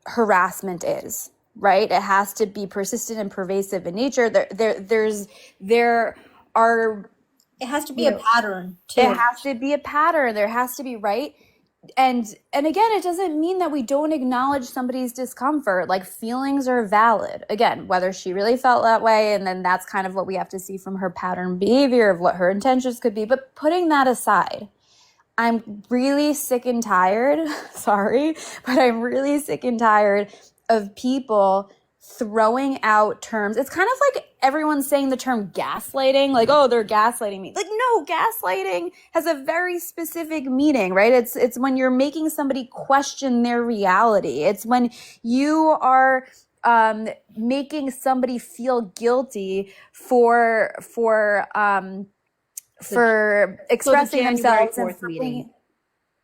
harassment is. Right? It has to be persistent and pervasive in nature. There are. It has to be a pattern too. It has to be a pattern. There has to be, right? And again, it doesn't mean that we don't acknowledge somebody's discomfort. Like, feelings are valid. Again, whether she really felt that way, and then that's kind of what we have to see from her pattern behavior of what her intentions could be. But putting that aside, I'm really sick and tired. Sorry, but I'm really sick and tired of people throwing out terms. It's kind of like everyone's saying the term gaslighting, like, oh, they're gaslighting me. Like, no, gaslighting has a very specific meaning, right? It's when you're making somebody question their reality. It's when you are making somebody feel guilty for expressing themselves. And meeting.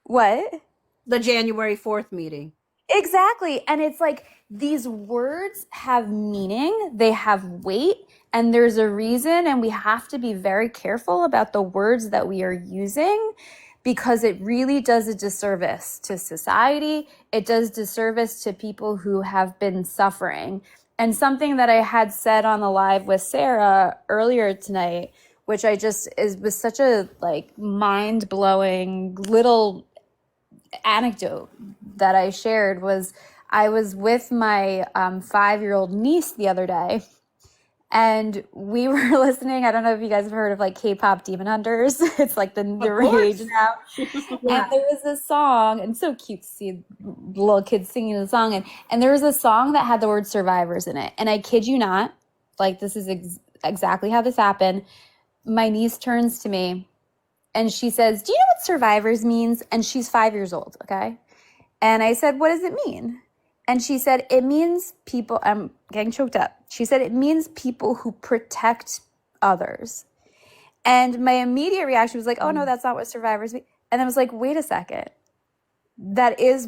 What? The January 4th meeting. Exactly. And it's like, these words have meaning, they have weight, and there's a reason, and we have to be very careful about the words that we are using, because it really does a disservice to society. It does disservice to people who have been suffering. And something that I had said on the live with Sarah earlier tonight, which was such a mind-blowing little anecdote that I shared, was I was with my 5-year-old niece the other day, And we were listening. I don't know if you guys have heard of like K-pop Demon Hunters. It's like the rage now. And there was a song, and so cute to see little kids singing the song. And there was a song that had the word survivors in it. And I kid you not, like this is exactly how this happened. My niece turns to me and she says, "Do you know what survivors means?" And she's 5 years old, okay? And I said, "What does it mean?" And she said, "It means people," I'm getting choked up. She said, "It means people who protect others." And my immediate reaction was like, "Oh no, that's not what survivors mean." And I was like, "Wait a second. That's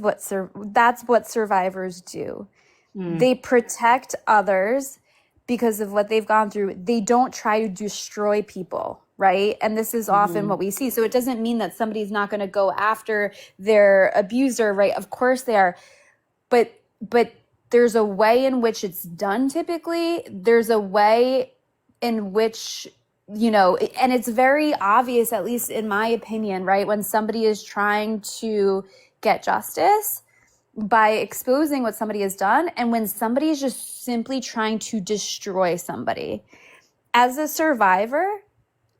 what survivors do. They protect others because of what they've gone through. They don't try to destroy people, right? And this is often what we see. So it doesn't mean that somebody's not going to go after their abuser, right? Of course they are. But there's a way in which it's done typically. There's a way in which, and it's very obvious, at least in my opinion, right? When somebody is trying to get justice by exposing what somebody has done, and when somebody is just simply trying to destroy somebody. As a survivor,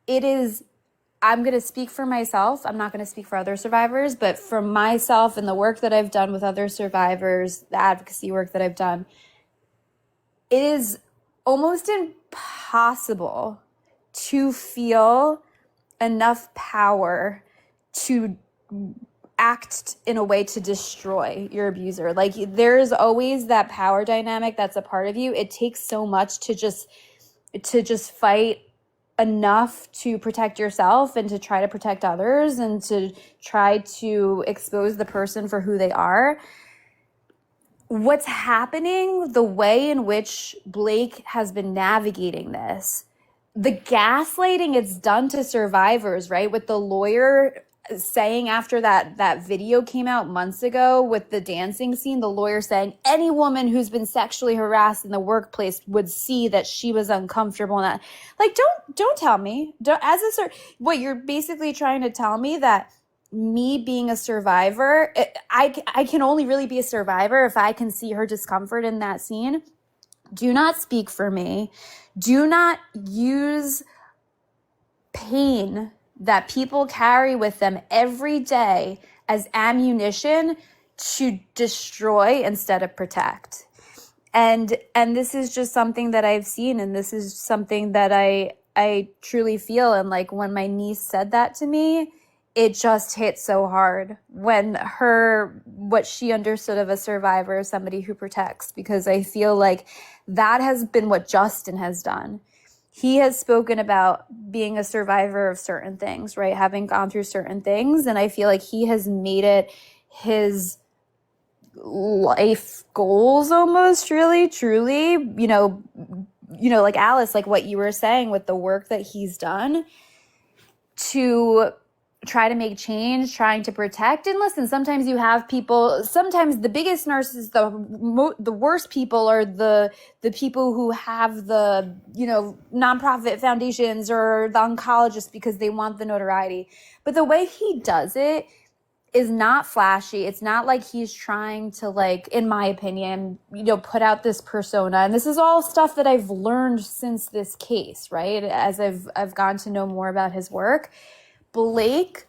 I'm going to speak for myself. I'm not going to speak for other survivors, but for myself and the work that I've done with other survivors, the advocacy work that I've done, it is almost impossible to feel enough power to act in a way to destroy your abuser. Like there's always that power dynamic that's a part of you. It takes so much to just fight enough to protect yourself and to try to protect others and to try to expose the person for who they are. What's happening, the way in which Blake has been navigating this, the gaslighting it's done to survivors, right? With the lawyer saying after that video came out months ago with the dancing scene, the lawyer saying any woman who's been sexually harassed in the workplace would see that she was uncomfortable. And that, like, don't tell me, what you're basically trying to tell me that me being a survivor, I can only really be a survivor if I can see her discomfort in that scene. Do not speak for me. Do not use pain that people carry with them every day as ammunition to destroy instead of protect. And this is just something that I've seen, and this is something that I truly feel. And like when my niece said that to me, it just hit so hard when what she understood of a survivor is somebody who protects, because I feel like that has been what Justin has done. He has spoken about being a survivor of certain things, right? Having gone through certain things. And I feel like he has made it his life goals almost, really, truly, like Alice, like what you were saying with the work that he's done to try to make change, trying to protect. And listen, sometimes you have people, sometimes the biggest narcissists, the worst people are the people who have the, nonprofit foundations or the oncologists because they want the notoriety. But the way he does it is not flashy. It's not like he's trying to, like, in my opinion, put out this persona. And this is all stuff that I've learned since this case, right? As I've gotten to know more about his work. Blake,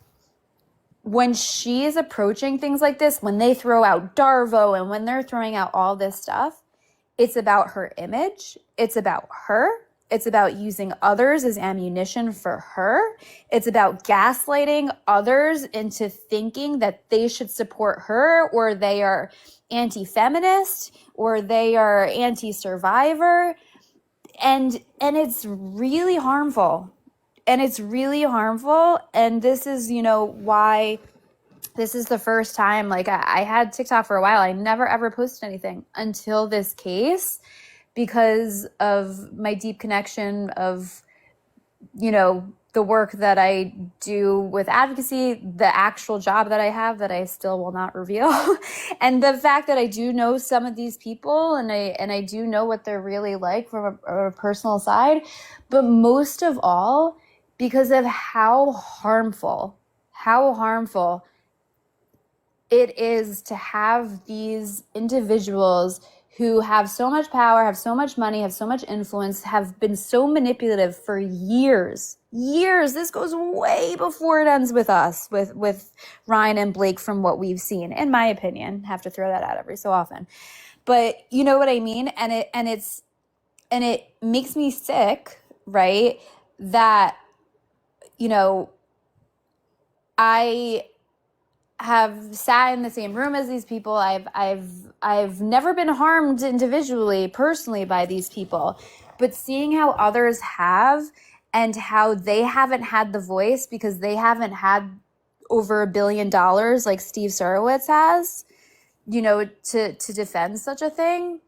when she is approaching things like this, when they throw out Darvo and when they're throwing out all this stuff, it's about her image. It's about her. It's about using others as ammunition for her. It's about gaslighting others into thinking that they should support her, or they are anti-feminist, or they are anti-survivor. And it's really harmful. And it's really harmful. And this is, why this is the first time, like I had TikTok for a while. I never ever posted anything until this case because of my deep connection of, the work that I do with advocacy, the actual job that I have that I still will not reveal. And the fact that I do know some of these people and I do know what they're really like from a personal side, but most of all, because of how harmful it is to have these individuals who have so much power, have so much money, have so much influence, have been so manipulative for years. This goes way before it ends with us, with Ryan and Blake, from what we've seen, in my opinion. Have to throw that out every so often. But you know what I mean? And it makes me sick, right? That, you know, I have sat in the same room as these people. I've never been harmed individually, personally, by these people, but seeing how others have, and how they haven't had the voice because they haven't had over $1 billion like Steve Surowitz has, you know, to defend such a thing.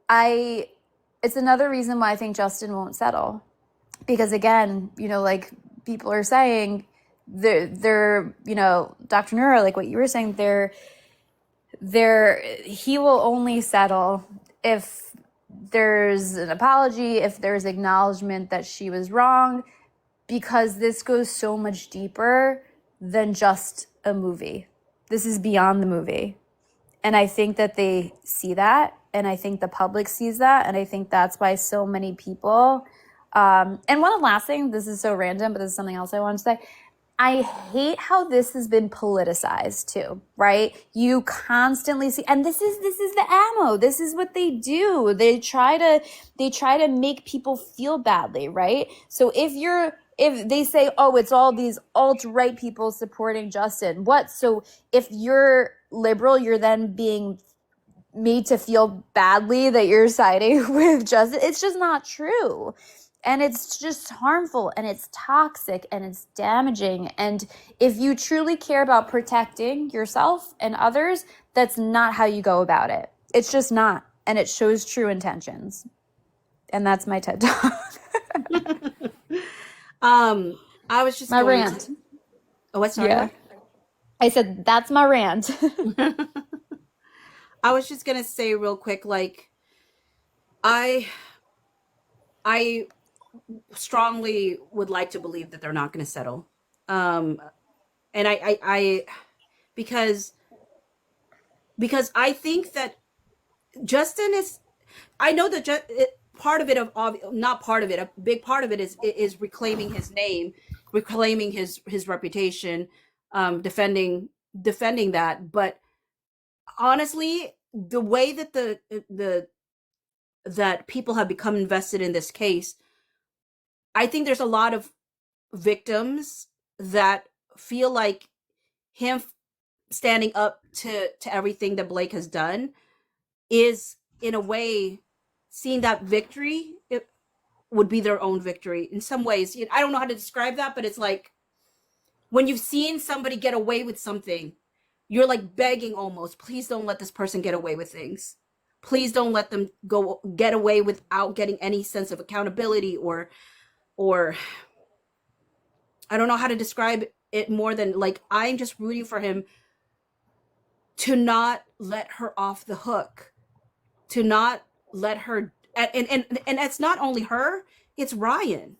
It's another reason why I think Justin won't settle, because again, you know, like people are saying, they're you know, Dr. Nura, like what you were saying, he will only settle if there's an apology, if there's acknowledgement that she was wrong, because this goes so much deeper than just a movie. This is beyond the movie. And I think that they see that, and I think the public sees that, and I think that's why so many people, and one last thing, this is so random, but this is something else I wanted to say. I hate how this has been politicized too, right? You constantly see, and this is the ammo. This is what they do. They try to make people feel badly, right? So if they say, oh, it's all these alt-right people supporting Justin, what? So if you're liberal, you're then being made to feel badly that you're siding with Justin. It's just not true. And it's just harmful, and it's toxic, and it's damaging. And if you truly care about protecting yourself and others, that's not how you go about it. It's just not. And it shows true intentions. And that's my TED Talk. I was just My going rant. to, oh, what? Sorry. Yeah. I said, that's my rant. I was just gonna say real quick, like, I strongly would like to believe that they're not going to settle, and I because I think that Justin is. I know that part of it, not part of it, a big part of it is reclaiming his name, reclaiming his reputation, defending that. But honestly, the way that that people have become invested in this case, I think there's a lot of victims that feel like him standing up to everything that Blake has done is, in a way, seeing that victory, it would be their own victory in some ways. I don't know how to describe that, but it's like when you've seen somebody get away with something, you're like begging almost, please don't let this person get away with things. Please don't let them get away without getting any sense of accountability, or I don't know how to describe it more than, like, I'm just rooting for him to not let her off the hook, to not let her, and it's not only her, it's Ryan,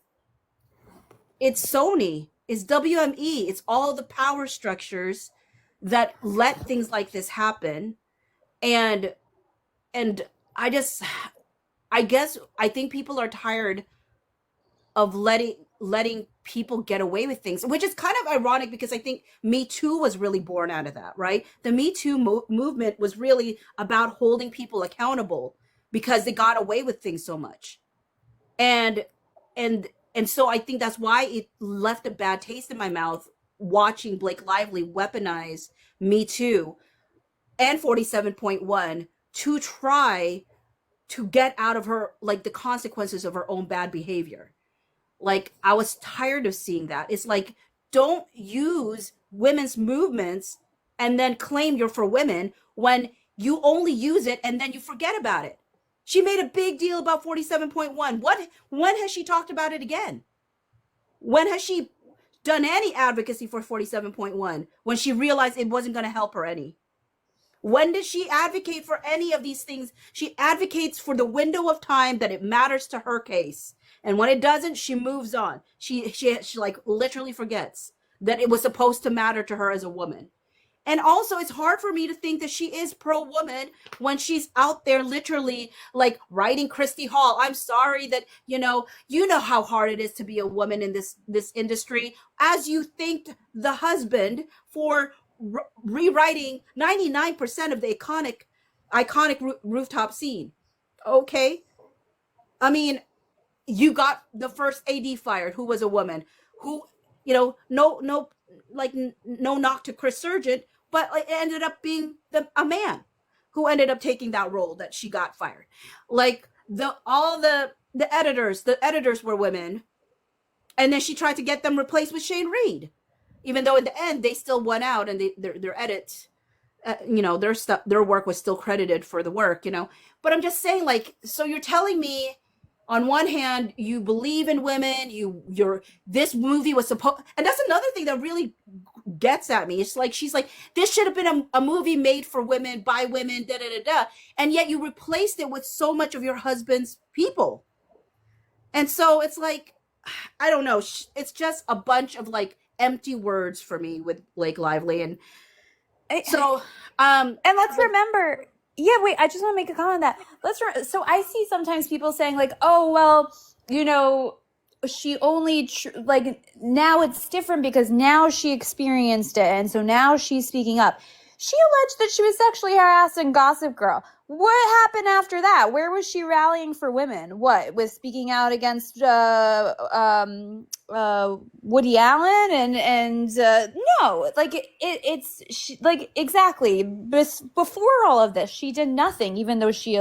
it's Sony, it's WME, it's all the power structures that let things like this happen. And I guess I think people are tired of letting people get away with things, which is kind of ironic because I think Me Too was really born out of that, right? The Me Too movement was really about holding people accountable because they got away with things so much. And so I think that's why it left a bad taste in my mouth, watching Blake Lively weaponize Me Too and 47.1 to try to get out of her, like, the consequences of her own bad behavior. Like, I was tired of seeing that. It's like, don't use women's movements and then claim you're for women when you only use it and then you forget about it. She made a big deal about 47.1. When has she talked about it again? When has she done any advocacy for 47.1 when she realized it wasn't going to help her any? When does she advocate for any of these things? She advocates for the window of time that it matters to her case. And when it doesn't, she moves on. She like literally forgets that it was supposed to matter to her as a woman. And also, it's hard for me to think that she is pro woman when she's out there literally like writing Christy Hall. I'm sorry that you know how hard it is to be a woman in this industry. As you thanked the husband for rewriting 99% of the iconic rooftop scene. Okay, I mean, you got the first AD fired, who was a woman, who, no, like no knock to Chris Sargent, but like, it ended up being a man who ended up taking that role that she got fired. Like the editors were women, and then she tried to get them replaced with Shane Reed, even though in the end they still won out and their edits. Their work was still credited for the work, but I'm just saying, like, so you're telling me on one hand you believe in women, this movie was supposed, and that's another thing that really gets at me. It's like she's like, this should have been a movie made for women by women, da da da da, and yet you replaced it with so much of your husband's people. And so it's like, I don't know, it's just a bunch of like empty words for me with Blake Lively. And so and let's remember, yeah, wait, I just want to make a comment on that. So I see sometimes people saying like, oh, well, she only like, now it's different because now she experienced it, and so now she's speaking up. She alleged that she was sexually harassed in Gossip Girl. What happened after that? Where was she rallying for women? What was speaking out against Woody Allen and no, like it's like exactly before all of this, she did nothing, even though she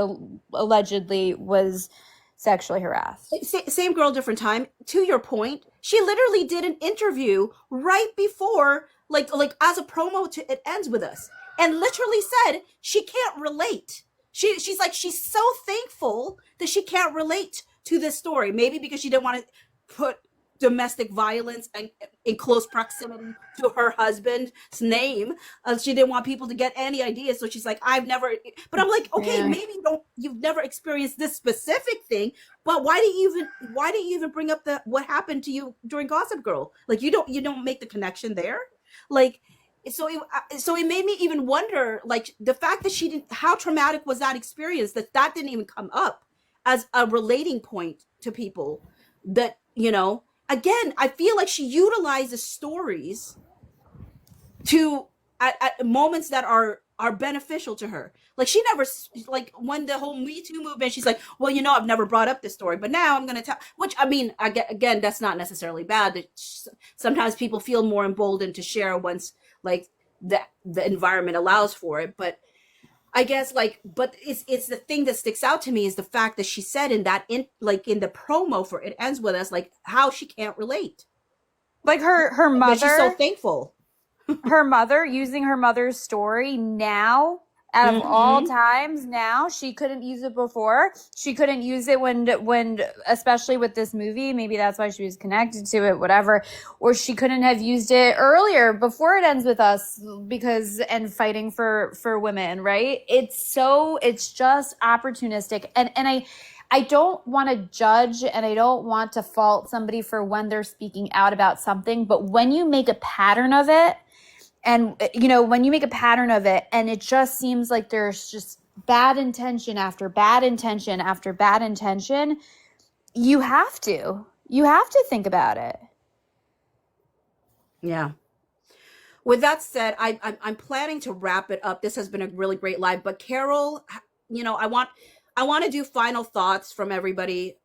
allegedly was sexually harassed. Same girl, different time. To your point, she literally did an interview right before, like as a promo to It Ends With Us, and literally said she can't relate. She's like, she's so thankful that she can't relate to this story. Maybe because she didn't want to put domestic violence and in close proximity to her husband's name. She didn't want people to get any ideas. So she's like, I've never, but I'm like, okay, maybe you've never experienced this specific thing, but why do you even bring up what happened to you during Gossip Girl? Like, you don't make the connection there. Like, so it made me even wonder, like, the fact that how traumatic was that experience that didn't even come up as a relating point to people that, again, I feel like she utilizes stories to at moments that are beneficial to her. Like, she never, like, when the whole Me Too movement, she's like, well, I've never brought up this story, but now I'm going to tell, which, I mean, again, that's not necessarily bad. Sometimes people feel more emboldened to share once, like, the environment allows for it. But I guess, like, but it's the thing that sticks out to me is the fact that she said in the promo for It Ends With Us, like, how she can't relate. Like her mother, she's so thankful. Her mother, using her mother's story now, out of all times, now she couldn't use it before. She couldn't use it when especially with this movie, maybe that's why she was connected to it, whatever. Or she couldn't have used it earlier before It Ends With Us and fighting for women, right? It's just opportunistic. And I don't want to judge and I don't want to fault somebody for when they're speaking out about something, but when you make a pattern of it, and, when you make a pattern of it and it just seems like there's just bad intention after bad intention after bad intention, you have to think about it. Yeah. With that said, I'm planning to wrap it up. This has been a really great live, but Carol, I want to do final thoughts from everybody.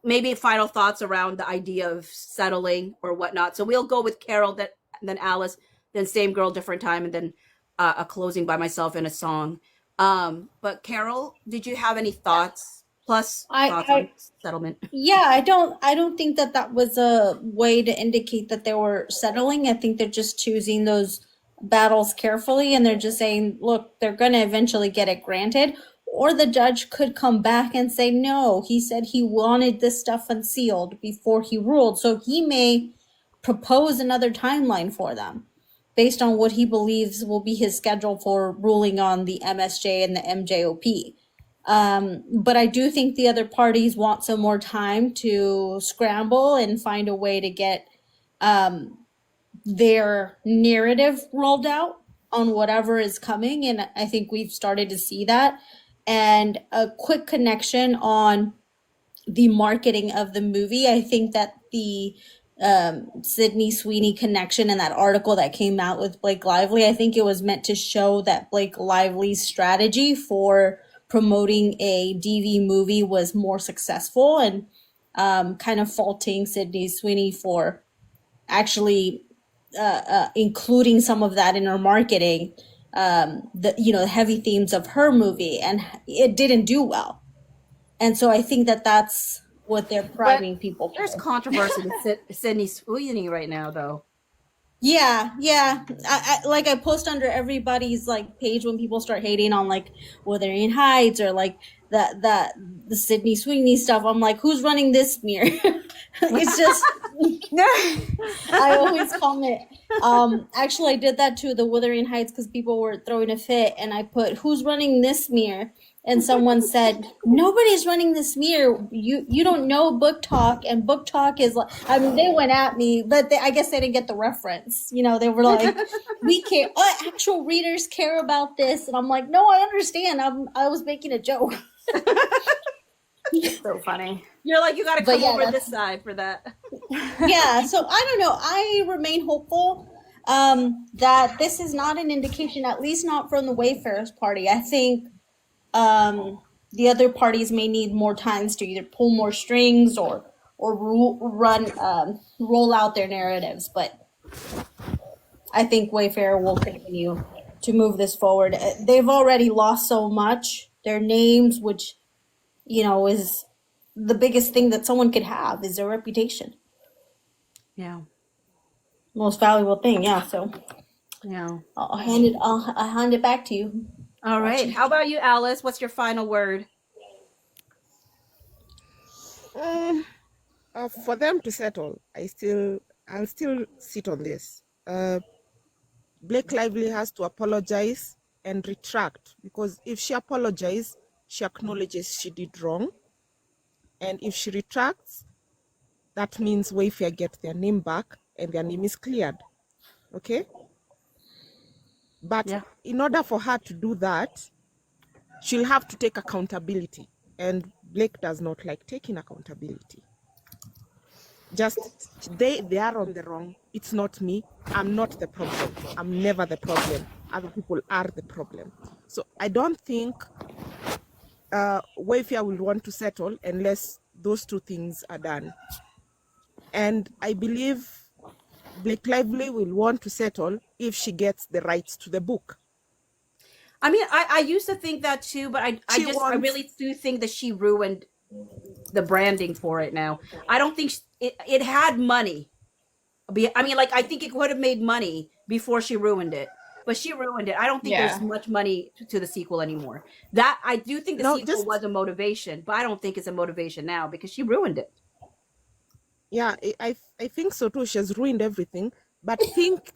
Maybe final thoughts around the idea of settling or whatnot. So we'll go with Carol, then Alice, then Same Girl, Different Time, and then a closing by myself and a song. But Carol, did you have any thoughts? Thoughts on settlement? Yeah, I don't think that was a way to indicate that they were settling. I think they're just choosing those battles carefully, and they're just saying, look, they're going to eventually get it granted. Or the judge could come back and say, no, he said he wanted this stuff unsealed before he ruled. So he may propose another timeline for them based on what he believes will be his schedule for ruling on the MSJ and the MJOP. But I do think the other parties want some more time to scramble and find a way to get their narrative rolled out on whatever is coming, and I think we've started to see that. And a quick connection on the marketing of the movie. I think that the Sydney Sweeney connection and that article that came out with Blake Lively, I think it was meant to show that Blake Lively's strategy for promoting a DV movie was more successful, and kind of faulting Sydney Sweeney for actually including some of that in her marketing, the heavy themes of her movie, and it didn't do well. And so I think that that's what they're priming people There's for. controversy with Sydney Sweeney right now, though. Yeah. I post under everybody's like page when people start hating on like Wuthering Heights or like the Sydney Sweeney stuff. I'm like, who's running this smear? It's just I always comment. Actually, I did that to the Wuthering Heights because people were throwing a fit, and I put, "Who's running this smear?" And someone said, "Nobody's running the smear. You don't know Book Talk, and Book Talk is like." I mean, they went at me, but I guess they didn't get the reference. They were like, "We care. Actual readers care about this," and I'm like, "No, I understand. I was making a joke." So funny. You're like, you got to But come yeah, over this side for that. Yeah, so I don't know. I remain hopeful that this is not an indication, at least not from the Wayfarers party. I think the other parties may need more times to either pull more strings or roll out their narratives. But I think Wayfarer will continue to move this forward. They've already lost so much. Their names, which is the biggest thing that someone could have, is their reputation. Yeah. Most valuable thing, yeah. So Yeah. I'll hand it back to you. All right. How about you, Alice? What's your final word? For them to settle, I'll still sit on this. Blake Lively has to apologize and retract, because if she apologizes, she acknowledges she did wrong. And if she retracts, that means Wayfair get their name back and their name is cleared. Okay? But in order for her to do that, she'll have to take accountability. And Blake does not like taking accountability. Just, they are on the wrong. It's not me. I'm not the problem. I'm never the problem. Other people are the problem. So I don't think Wayfair will want to settle unless those two things are done. And I believe Blake Lively will want to settle if she gets the rights to the book. I mean, I used to think that too, but I really do think that she ruined the branding for it now. I don't think it had money. I mean, like, I think it would have made money before she ruined it, but she ruined it. I don't think there's much money to the sequel anymore. That I do think the sequel was a motivation, but I don't think it's a motivation now because she ruined it. Yeah, I think so too. She has ruined everything. But think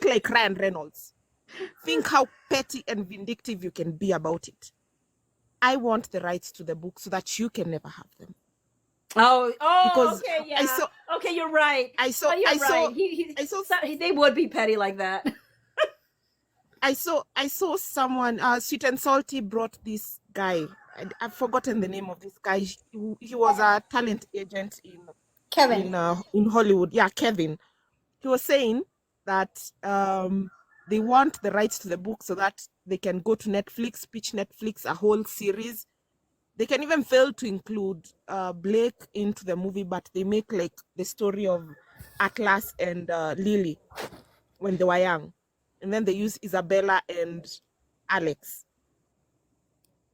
like Ryan Reynolds. Think how petty and vindictive you can be about it. I want the rights to the book so that you can never have them. Oh, because okay, yeah. Okay, you're right. I saw. They would be petty like that. I saw someone, Sweet and Salty brought this guy. I've forgotten the name of this guy. He was a talent agent in Hollywood. Yeah, Kevin. He was saying that they want the rights to the book so that they can go to Netflix, pitch Netflix a whole series. They can even fail to include Blake into the movie, but they make like the story of Atlas and Lily when they were young. And then they use Isabella and Alex.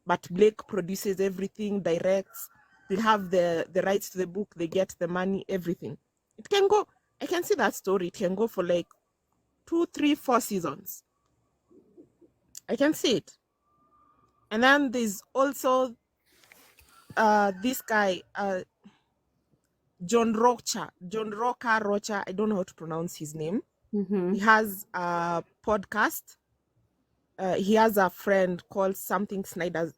But Blake produces everything, directs. They have the rights to the book. They get the money, everything. It can go. I can see that story. It can go for like 2, 3, 4 seasons. I can see it. And then there's also this guy, John Rocha. I don't know how to pronounce his name. Mm-hmm. He has a podcast. He has a friend called something Snyder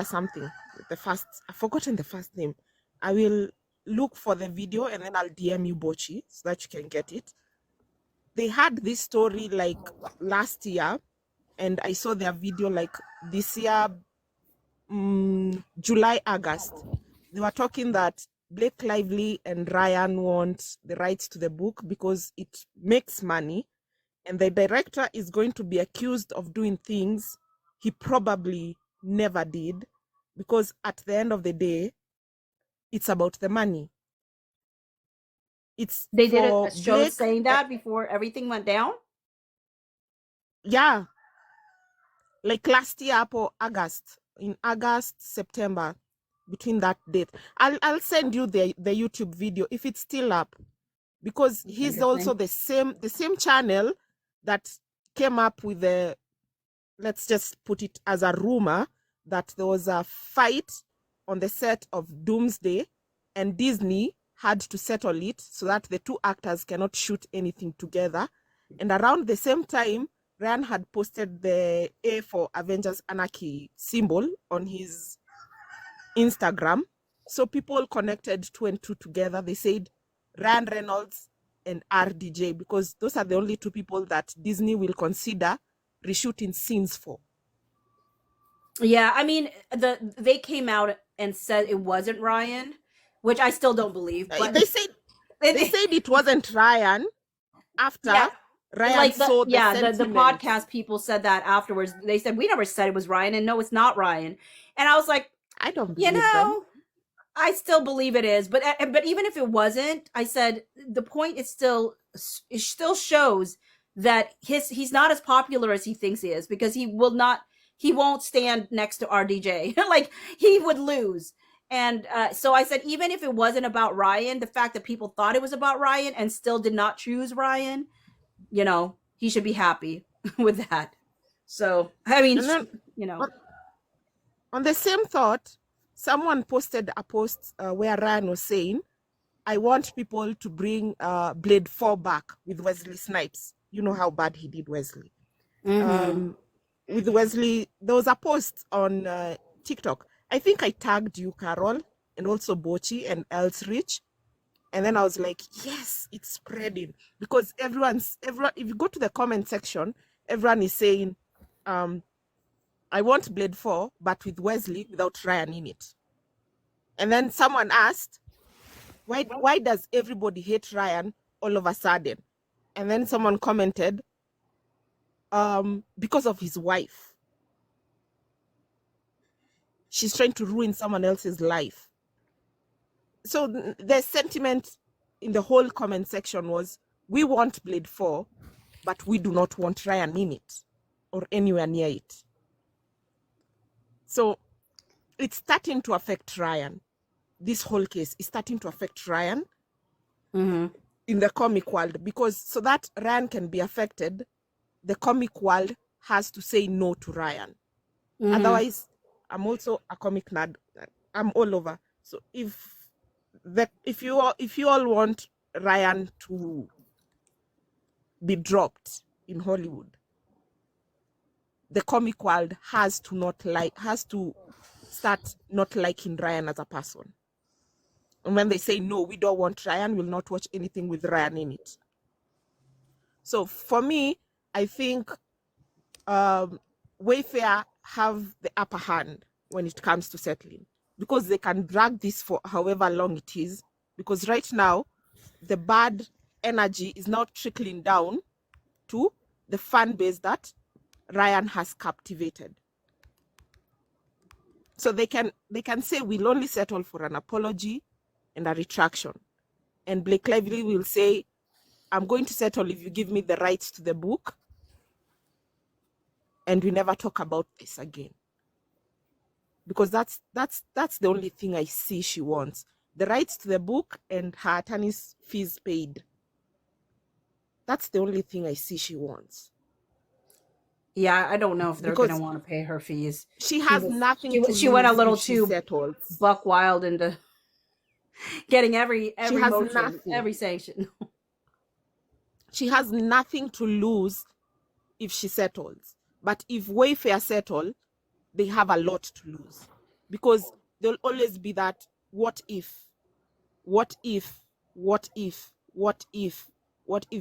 something. I've forgotten the first name. I will look for the video and then I'll DM you, Bochi, so that you can get it. they had this story like last year, and I saw their video like this year, July, August. They were talking that Blake Lively and Ryan want the rights to the book because it makes money, and the director is going to be accused of doing things he probably never did, because at the end of the day, it's about the money. It's They did for a show Blake. saying that before everything went down. Yeah, like last year, in August, September, between that date. I'll send you the YouTube video if it's still up, because he's also the same channel that came up with the, let's just put it as a rumor, that there was a fight on the set of Doomsday and Disney had to settle it so that the two actors cannot shoot anything together. And around the same time, Ryan had posted the A for Avengers Anarchy symbol on his Instagram. So people connected two and two together. They said Ryan Reynolds and RDJ, because those are the only two people that Disney will consider reshooting scenes for. Yeah, I mean, they came out and said it wasn't Ryan, which I still don't believe. But They said it wasn't Ryan after yeah, Ryan like saw the the sentiment. podcast people said that afterwards. They said we never said it was Ryan, and no, it's not Ryan. And I was like, I don't you believe them. know, I still believe it is, but even if it wasn't, I said the point is still, it still shows that he's not as popular as he thinks he is, because he won't stand next to RDJ. Like, he would lose. And so I said, even if it wasn't about Ryan, the fact that people thought it was about Ryan and still did not choose Ryan, he should be happy with that. So, I mean, And then, on the same thought, someone posted a post where Ryan was saying, I want people to bring Blade 4 back with Wesley Snipes. You know how bad he did Wesley. mm-hmm. With Wesley, there was a post on TikTok. I think I tagged you, Carol, and also Bochi and Elsrich. And then I was like, yes, it's spreading. Because everyone, if you go to the comment section, everyone is saying, I want Blade 4, but with Wesley without Ryan in it. And then someone asked, why does everybody hate Ryan all of a sudden? And then someone commented, because of his wife. She's trying to ruin someone else's life. So the sentiment in the whole comment section was, we want Blade 4, but we do not want Ryan in it or anywhere near it. So it's starting to affect Ryan. This whole case is starting to affect Ryan in the comic world, because so that Ryan can be affected, the comic world has to say no to Ryan. Otherwise, I'm also a comic nerd. I'm all over. So if you all want Ryan to be dropped in Hollywood, the comic world has to start not liking Ryan as a person. And when they say no, we don't want Ryan, we'll not watch anything with Ryan in it. So for me, I think Wayfair have the upper hand when it comes to settling, because they can drag this for however long it is, because right now the bad energy is now trickling down to the fan base that Ryan has captivated. So they can say, we'll only settle for an apology and a retraction. And Blake Lively will say, I'm going to settle if you give me the rights to the book, and we never talk about this again. Because that's the only thing I see she wants. The rights to the book and her attorney's fees paid. That's the only thing I see she wants. Yeah, I don't know if they're going to want to pay her fees. She has nothing to lose. She went a little if she too settles. buck wild into getting every motion, nothing. every sanction. She has nothing to lose if she settles. But if Wayfair settle, they have a lot to lose, because there'll always be that what if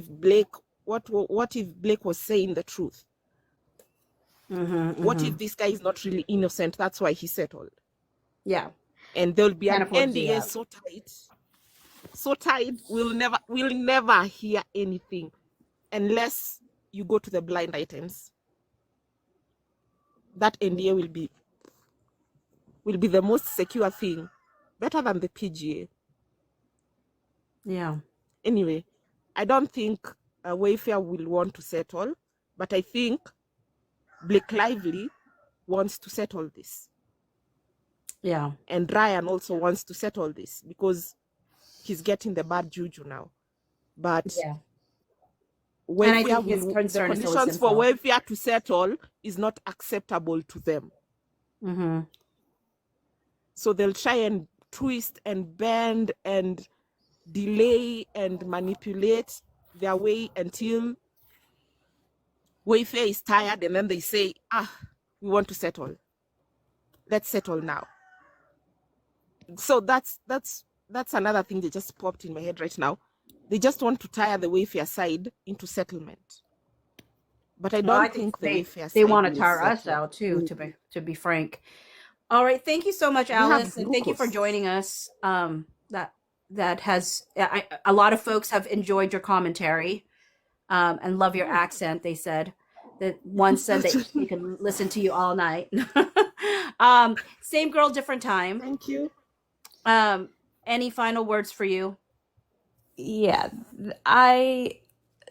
Blake what if Blake was saying the truth? What if this guy is not really innocent? That's why he settled. Yeah. And there'll be Can't an afford to do NDA that. so tight, we'll never hear anything unless you go to the blind items. That NDA will be the most secure thing, better than the PGA. Yeah. Anyway, I don't think Wayfair will want to settle, but I think Blake Lively wants to settle this. Yeah. And Ryan also wants to settle this because he's getting the bad juju now. But Yeah. And I Wayfair think his the concern is always conditions for himself. Wayfair to settle is not acceptable to them. Mm-hmm. So they'll try and twist and bend and delay and manipulate their way until Wayfair is tired, and then they say, we want to settle. Let's settle now. So that's another thing that just popped in my head right now. They just want to tire the Wayfair side into settlement. But I don't think the Wayfair side they want to will tire us settle. out too, to be frank. All right, thank you so much, They have Alice, and thank you for glucose. joining us. That has a lot of folks have enjoyed your commentary, and love your accent. They said that one said that they can listen to you all night. Same girl, different time. Thank you. Any final words for you? Yeah,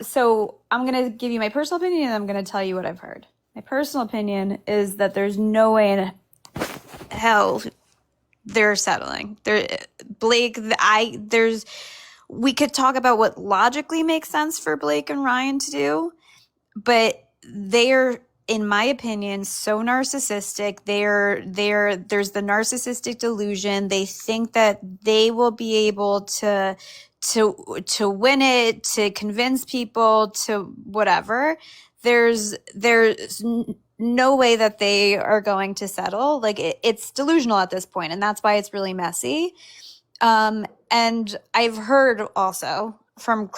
so I'm going to give you my personal opinion and I'm going to tell you what I've heard. My personal opinion is that there's no way in hell they're settling. Blake, we could talk about what logically makes sense for Blake and Ryan to do, but they're, in my opinion, so narcissistic. There's the narcissistic delusion. They think that they will be able to win it, to convince people, to whatever. There's no way that they are going to settle. Like it's delusional at this point, and that's why it's really messy. And I've heard also from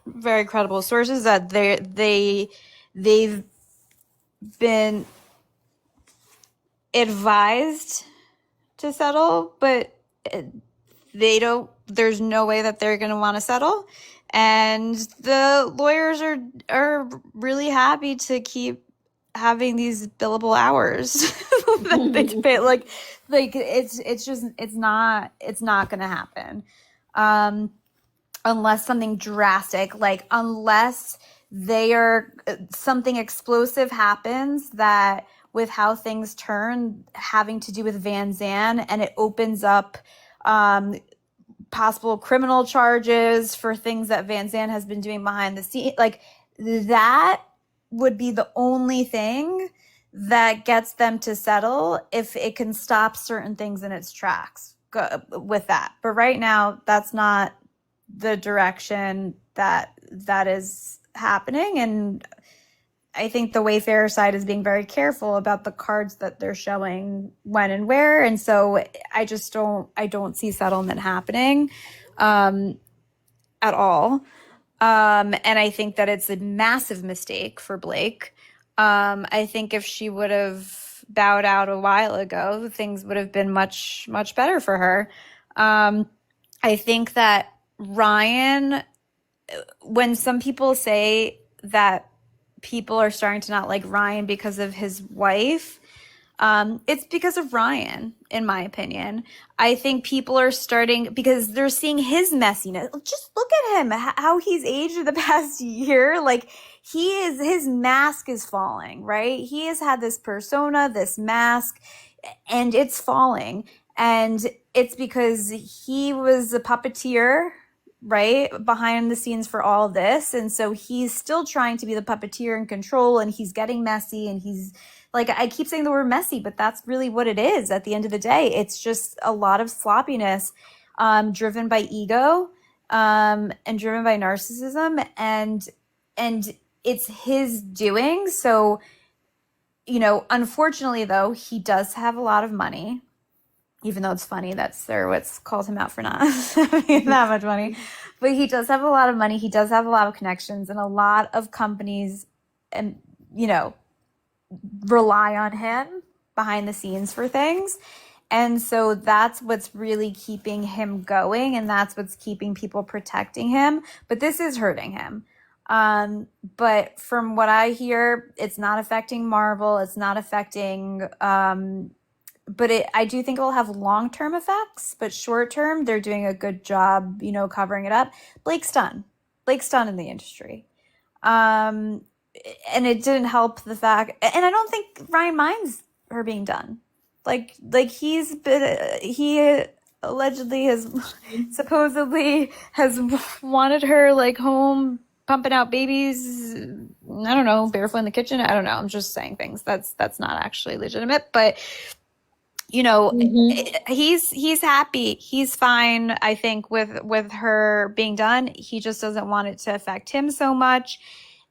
very credible sources that they've been advised to settle, but there's no way that they're going to want to settle. And the lawyers are really happy to keep having these billable hours that they pay. Like it's not going to happen. Unless something drastic, unless something explosive happens that with how things turn, having to do with Van Zandt, and it opens up possible criminal charges for things that Van Zandt has been doing behind the scenes. Like that would be the only thing that gets them to settle, if it can stop certain things in its tracks with that. But right now, that's not the direction that is happening. And I think the Wayfarer side is being very careful about the cards that they're showing when and where. And so I don't see settlement happening at all. And I think that it's a massive mistake for Blake. I think if she would have bowed out a while ago, things would have been much, much better for her. I think that Ryan, when some people say that people are starting to not like Ryan because of his wife, it's because of Ryan, in my opinion. I think people are starting because they're seeing his messiness. Just look at him, how he's aged in the past year. Like his mask is falling, right? He has had this persona, this mask, and it's falling. And it's because he was a puppeteer, right, behind the scenes for all this. And so he's still trying to be the puppeteer in control, and he's getting messy, and he's like, I keep saying the word messy, but that's really what it is at the end of the day. It's just a lot of sloppiness, driven by ego, and driven by narcissism, and it's his doing. So, unfortunately though, he does have a lot of money, even though it's funny that Sarowitz called him out for not having that much money. But he does have a lot of money. He does have a lot of connections, and a lot of companies, and rely on him behind the scenes for things. And so that's what's really keeping him going, and that's what's keeping people protecting him. But this is hurting him. But from what I hear, it's not affecting Marvel. It's not affecting. I do think it will have long-term effects. But short-term, they're doing a good job, covering it up. Blake's done. Blake's done in the industry. And it didn't help the fact, and I don't think Ryan minds her being done. Like he allegedly has supposedly has wanted her like home pumping out babies. I don't know, barefoot in the kitchen. I don't know. I'm just saying things that's not actually legitimate, but he's happy. He's fine, I think, with her being done. He just doesn't want it to affect him so much.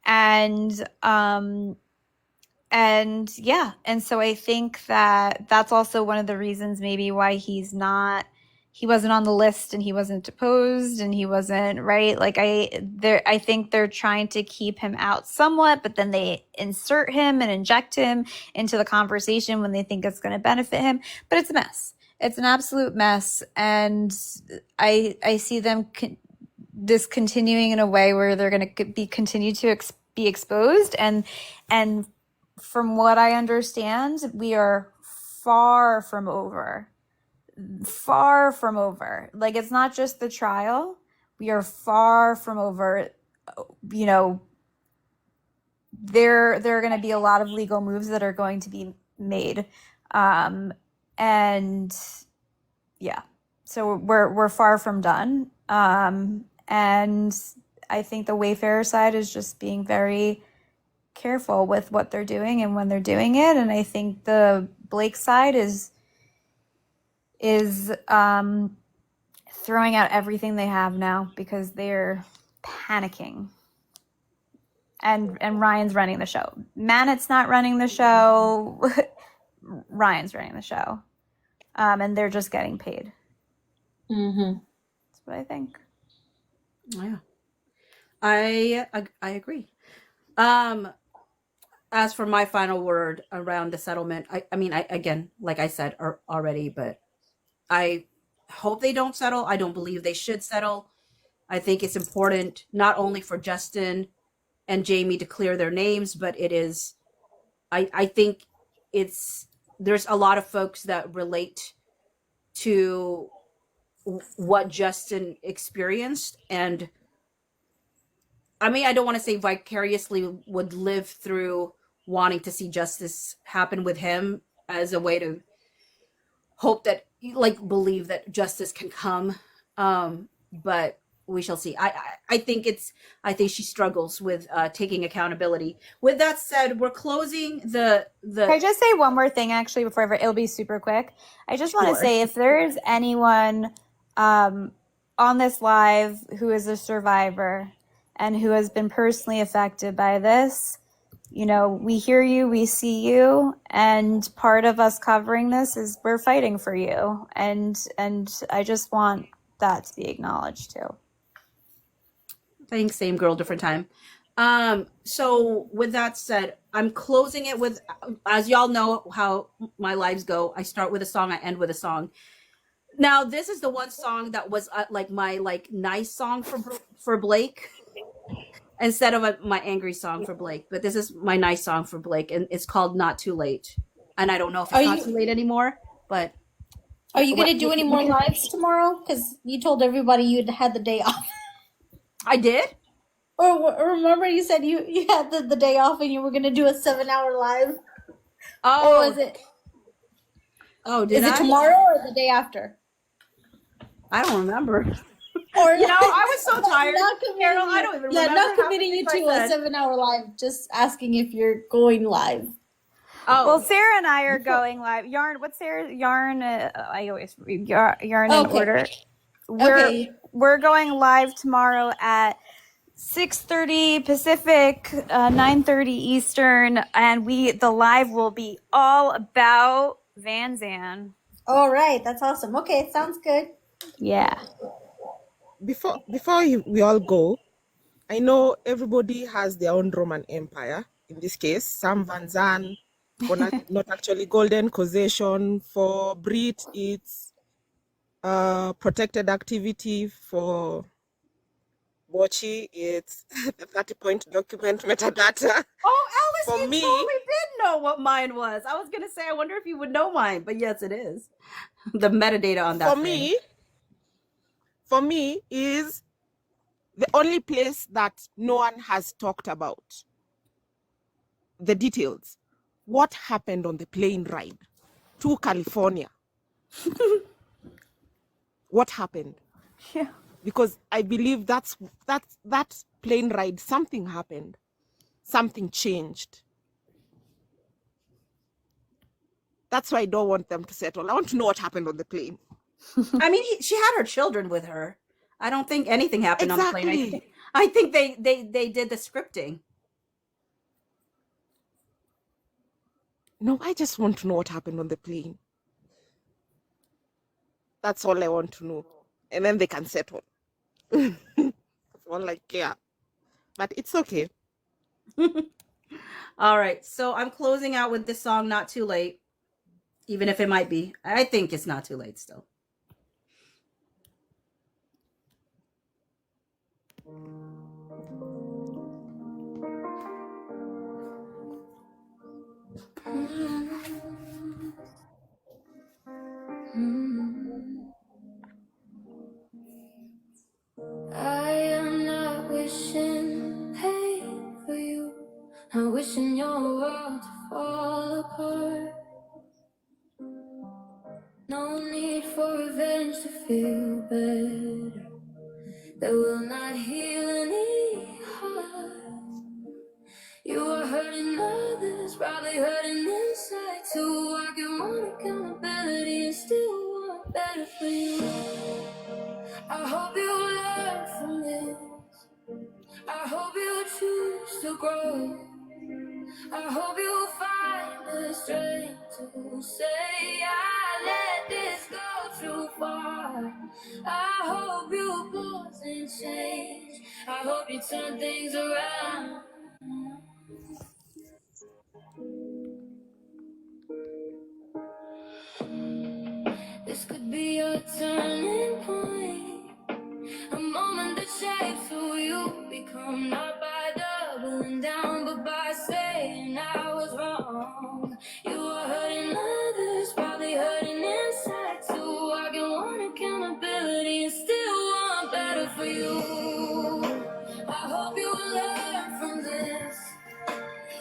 And so I think that's also one of the reasons maybe why he wasn't on the list, and he wasn't deposed, and he wasn't, right? Like I think they're trying to keep him out somewhat, but then they insert him and inject him into the conversation when they think it's going to benefit him. But it's a mess. It's an absolute mess. And I see them this continuing in a way where they're going to be continue to be exposed. And from what I understand, we are far from over. Like, it's not just the trial. We are far from over. There are going to be a lot of legal moves that are going to be made. And yeah, so we're far from done. And I think the Wayfarer side is just being very careful with what they're doing and when they're doing it. And I think the Blake side is throwing out everything they have now because they're panicking. And Ryan's running the show. Manet's not running the show. Ryan's running the show. And they're just getting paid. Mm-hmm. That's what I think. Yeah, I agree. As for my final word around the settlement, I mean, again, like I said already, but I hope they don't settle. I don't believe they should settle. I think it's important not only for Justin and Jamie to clear their names, but it is, I think there's a lot of folks that relate to what Justin experienced, and I mean, I don't want to say vicariously would live through wanting to see justice happen with him as a way to hope that, like, believe that justice can come. But we shall see. I think she struggles with taking accountability. With that said, we're closing the. Can I just say one more thing, actually, before it'll be super quick? I just want to say, if there is anyone on this live who is a survivor and who has been personally affected by this, we hear you, we see you, and part of us covering this is we're fighting for you, and I just want that to be acknowledged too. Thanks, same girl, different time. So with that said, I'm closing it with, as y'all know how my lives go, I start with a song, I end with a song. Now, this is the one song that was like my nice song for Blake instead of my angry song for Blake. But this is my nice song for Blake, and it's called "Not Too Late." And I don't know if it's not too late anymore. But are you going to do any more lives tomorrow? Because you told everybody you'd had the day off. I did. Or remember you said you had the day off and you were going to do a 7-hour live? Oh, or was it? Oh, is it tomorrow or the day after? I don't remember. Or I was so tired. Carol, I don't even remember. Not committing you to a 7-hour live. Just asking if you're going live. Oh. Well, Sarah and I are going live. Yarn. What's Sarah's yarn? I always read yarn in order. We're going live tomorrow at 6:30 Pacific, 9:30 Eastern, and the live will be all about Van Zandt. All right, that's awesome. Okay, sounds good. Yeah. before we all go, I know everybody has their own Roman Empire. In this case, Sam Van Zandt for not actually golden causation. For Brit, it's protected activity. For Bochi, it's the 30-point document metadata. Oh, Alice, For you me, totally did know what mine was. I was gonna say, I wonder if you would know mine, but yes, it is. The metadata on that thing. For me, is the only place that no one has talked about the details. What happened on the plane ride to California? What happened? Yeah. Because I believe that plane ride, something happened, something changed. That's why I don't want them to settle. I want to know what happened on the plane. I mean, she had her children with her. I don't think anything happened on the plane. Exactly. I think they did the scripting. No, I just want to know what happened on the plane. That's all I want to know. And then they can settle. That's all I care. But it's okay. All right, so I'm closing out with this song, Not Too Late, even if it might be. I think it's not too late still. I am not wishing pain for you. I'm wishing your world to fall apart. No need for revenge to feel better. That will not heal any heart. You are hurting others, probably hurting inside too. I can want accountability and still want better for you. I hope you learn from this. I hope you choose to grow. I hope you find the strength to say I let this go too far. I hope you pause and change. I hope you turn things around. This could be your turning point, a moment that shapes who you become, not by doubling down, but by saying I was wrong. You are hurting others, probably hurting inside too. I can want accountability and still want better for you. I hope you learn from this.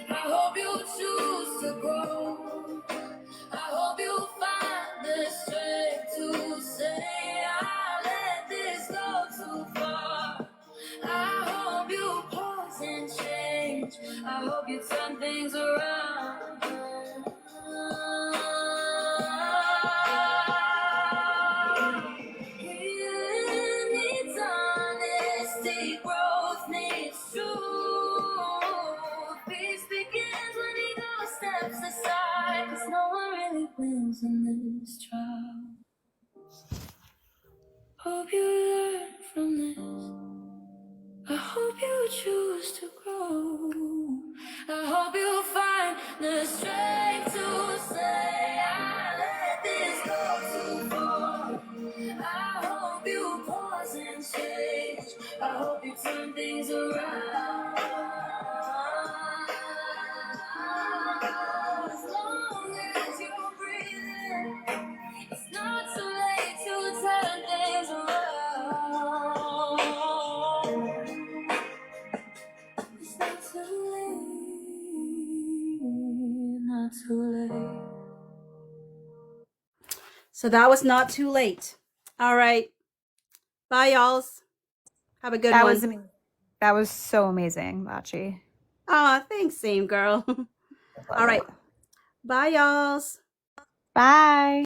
I hope you choose to grow. I hope you find the strength to say I let this go too far. I hope you pause and change. I hope you turn things around. Healing needs honesty, growth needs truth. Peace begins when ego steps aside, 'cause no one really wins in this trial. Hope you learn from this. I hope you choose to grow. I hope you find the strength to say I let this go too far. I hope you pause and change. I hope you turn things around. As long as you're breathing, it's not too late to turn things around. It's not too late, not too late. So that was Not Too Late. All right. Bye, y'alls. Have a good That one. was that was so amazing, Bachi. Aw, thanks, same girl. All right. Bye, y'alls. Bye.